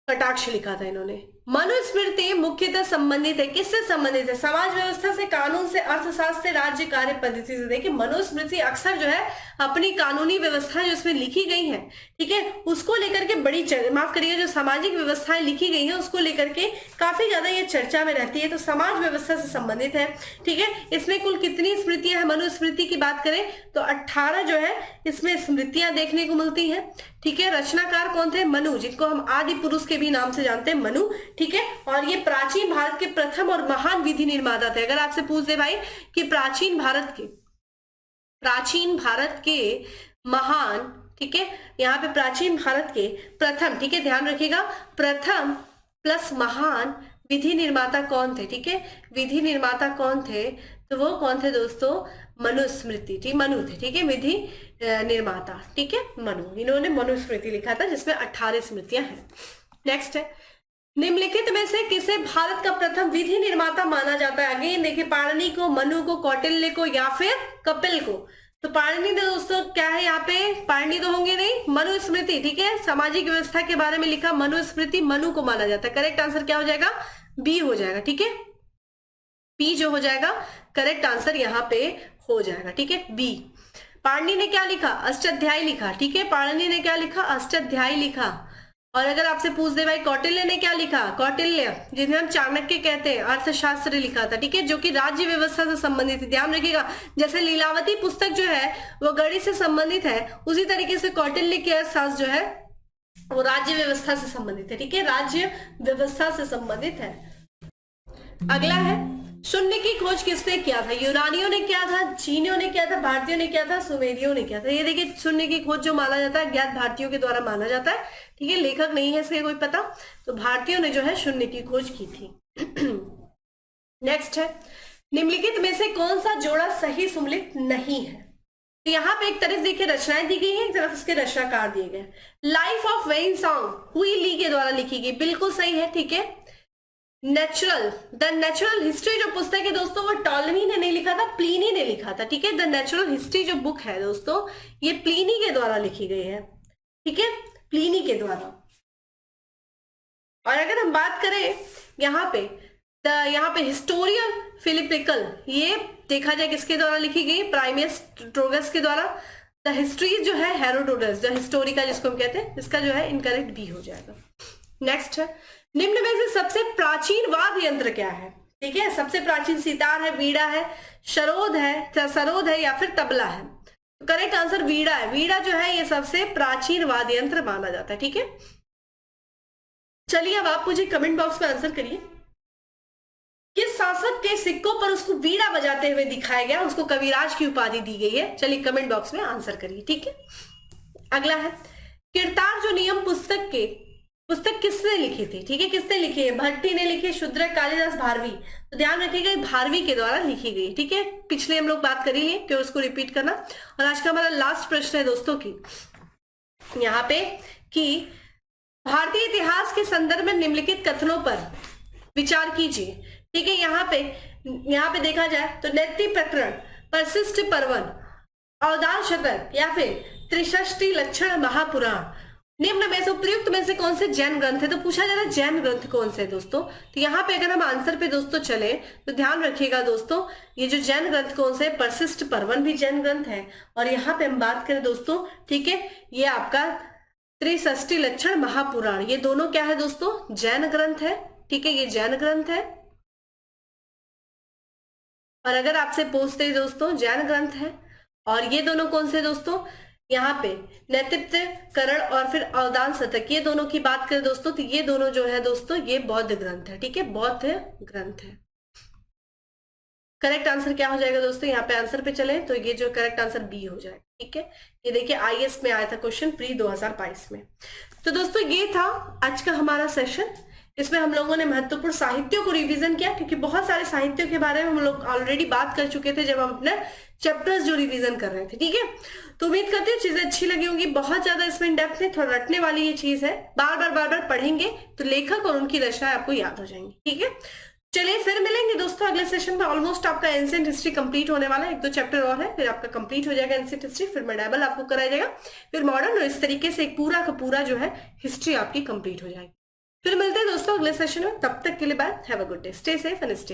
कटाक्ष लिखा था इन्होंने। मनुस्मृति मुख्यतः संबंधित है, किससे संबंधित है? समाज व्यवस्था से, कानून से, अर्थशास्त्र से, राज्य कार्य पद्धति से। देखिए मनुस्मृति अक्सर जो है अपनी कानूनी व्यवस्था जो इसमें लिखी गई है, ठीक है, उसको लेकर के बड़ी माफ करिएगा, जो सामाजिक व्यवस्थाएं लिखी गई है उसको लेकर के काफी ज्यादा ये चर्चा में रहती है, तो समाज व्यवस्था से संबंधित है, ठीक है। इसमें कुल कितनी स्मृतियां हैं? मनुस्मृति की बात करें तो 18 जो है इसमें स्मृतियां देखने को मिलती है, ठीक है। रचनाकार कौन थे? मनु, जिनको हम आदि पुरुष के भी नाम से जानते हैं, मनु, ठीक है। और ये प्राचीन भारत के प्रथम और महान विधि निर्माता थे। अगर आपसे पूछ दे भाई कि प्राचीन भारत के महान, ठीक है, यहाँ पे प्राचीन भारत के प्रथम, ठीक है, ध्यान रखिएगा, प्रथम प्लस महान विधि निर्माता कौन थे? ठीक है, विधि निर्माता कौन थे? तो वो कौन थे दोस्तों? मनुस्मृति, ठीक, मनु थे, ठीक है, विधि निर्माता, ठीक है, मनु, इन्होंने मनुस्मृति लिखा था जिसमें 18 स्मृतियां हैं। नेक्स्ट है, निम्नलिखित में से किसे भारत का प्रथम विधि निर्माता माना जाता है? अगेन देखिए, पाणिनि को, मनु को, कौटिल्य को या फिर कपिल को। तो पाणिनि ने दोस्तों क्या है यहाँ पे? पाणिनि तो होंगे नहीं, मनुस्मृति, ठीक है, सामाजिक व्यवस्था के बारे में लिखा मनुस्मृति, मनु को माना जाता है। करेक्ट आंसर क्या हो जाएगा? बी हो जाएगा, ठीक है, बी जो हो जाएगा करेक्ट आंसर यहाँ पे हो जाएगा, ठीक है, बी। पाणिनि ने क्या लिखा? अष्टाध्यायी लिखा, ठीक है, पाणिनि ने क्या लिखा? अष्टाध्यायी लिखा। और अगर आपसे पूछ दे भाई कौटिल्य ने क्या लिखा? कौटिल्य, जिन्हें हम चाणक्य कहते हैं, अर्थशास्त्र लिखा था, ठीक है, जो कि राज्य व्यवस्था से संबंधित है। ध्यान रखिएगा, जैसे लीलावती पुस्तक जो है वो गणित से संबंधित है, उसी तरीके से कौटिल्य के अर्थशास्त्र जो है वो राज्य व्यवस्था से संबंधित है, ठीक है, राज्य व्यवस्था से संबंधित है। अगला है, शून्य की खोज किसने किया था? यूनानियों ने किया था, चीनियों ने किया था, भारतीयों ने किया था, सुमेरियों ने किया था। ये देखिए, शून्य की खोज जो माना जाता है ज्ञात भारतीयों के द्वारा माना जाता है, ठीक है, लेखक नहीं है इसका कोई पता, तो भारतीयों ने जो है शून्य की खोज की थी। नेक्स्ट है, निम्नलिखित में से कौन सा जोड़ा सही सुमेलित नहीं है? तो यहाँ पे एक तरफ देखिए रचनाएं दी गई है, एक तरफ उसके रचनाकार दिए गए। लाइफ ऑफ वेन सॉन्ग हुई ली के द्वारा लिखी गई, बिल्कुल सही है, ठीक है। द नेचुरल हिस्ट्री जो पुस्तक है दोस्तों वो टॉलमी ने नहीं लिखा था, प्लीनी ने लिखा था। ठीक है, द नेचुरल हिस्ट्री जो बुक है दोस्तों ये प्लीनी के द्वारा लिखी गई है। ठीक है, प्लीनी के द्वारा। और अगर हम बात करें यहाँ पे हिस्टोरियन फिलिपिकल, ये देखा जाए किसके द्वारा लिखी गई, प्राइमियस ट्रोगस के द्वारा। द हिस्ट्री जो है हेरोडोटस, द हिस्टोरिका जिसको हम कहते हैं, इसका जो है इनकरेक्ट भी हो जाएगा। नेक्स्ट है, निम्न में से सबसे प्राचीन वाद्य यंत्र क्या है। ठीक है, सबसे प्राचीन सितार है, वीणा है, सरोद है या फिर तबला है। तो करेक्ट आंसर वीणा है। वीणा जो है ये सबसे प्राचीन वाद्य यंत्र माना जाता है। ठीक है, चलिए अब आप मुझे कमेंट बॉक्स में आंसर करिए, किस शासक के सिक्कों पर उसको वीणा बजाते हुए दिखाया गया, उसको कविराज की उपाधि दी गई है। चलिए कमेंट बॉक्स में आंसर करिए। ठीक है, अगला है, किरतार जो नियम पुस्तक किसने लिखी थी। ठीक है, किसने लिखी है, भट्टी ने लिखी, शूद्रक, कालिदास, भारवी। तो ध्यान रखिएगा भारवी के द्वारा लिखी गई। ठीक है, पिछले हम लोग बात कर ही लिए, क्यों उसको रिपीट करना। और आज का हमारा लास्ट प्रश्न है दोस्तों की यहाँ पे कि भारतीय इतिहास के संदर्भ में निम्नलिखित कथनों पर विचार कीजिए। ठीक है, यहाँ पे देखा जाए तो नैति प्रकरण, परशिष्ट पर्वन, अवदान शतक या फिर त्रिषष्टि लक्षण महापुराण, निम्न में से उपयुक्त में से कौन से जैन ग्रंथ है। तो पूछा जा रहा है जैन ग्रंथ कौन से है दोस्तों। तो यहाँ पे अगर हम आंसर पे दोस्तों चले तो ध्यान रखिएगा दोस्तों, ये जो जैन ग्रंथ कौन से, परशिष्ट पर्वन भी जैन ग्रंथ है। और यहाँ पे हम बात करें दोस्तों, ठीक है, ये आपका त्रिषष्टि लक्षण महापुराण, ये दोनों क्या है दोस्तों, जैन ग्रंथ है। ठीक है, ये जैन ग्रंथ है। और अगर आपसे पूछते हैं दोस्तों जैन ग्रंथ है, और ये दोनों कौन से दोस्तों, यहाँ पे नैतित्व करण और फिर अवदान शतक, ये दोनों की बात करें दोस्तों तो ये दोनों जो है दोस्तों ये बौद्ध ग्रंथ है। ठीक है, बौद्ध ग्रंथ है। करेक्ट आंसर क्या हो जाएगा दोस्तों, यहाँ पे आंसर पे चले तो ये जो करेक्ट आंसर बी हो जाएगा। ठीक है, ये देखिए आईएएस में आया था क्वेश्चन प्री 2022 में। तो दोस्तों ये था आज का हमारा सेशन। इसमें हम लोगों ने महत्वपूर्ण साहित्यों को रिवीजन किया, क्योंकि बहुत सारे साहित्यों के बारे में हम लोग ऑलरेडी बात कर चुके थे जब हम अपने चैप्टर्स जो रिवीजन कर रहे थे। ठीक है, तो उम्मीद करती हूँ चीजें अच्छी लगी होंगी। बहुत ज्यादा इसमें डेप्थ में थोड़ा रटने वाली ये चीज है, बार बार पढ़ेंगे तो लेखक और उनकी रचनाएं आपको याद हो जाएंगी। ठीक है, चलिए फिर मिलेंगे दोस्तों अगले सेशन में। ऑलमोस्ट आपका एंशिएंट हिस्ट्री कंप्लीट होने वाला है, 1-2 चैप्टर और है, फिर आपका कंप्लीट हो जाएगा एंशिएंट हिस्ट्री, फिर मेडिएवल आपको कराया जाएगा, फिर मॉडर्न, और इस तरीके से एक पूरा का पूरा जो है हिस्ट्री आपकी कंप्लीट हो जाएगी। फिर मिलते हैं दोस्तों अगले सेशन में, तब तक के लिए bye, have a good day, stay safe and stay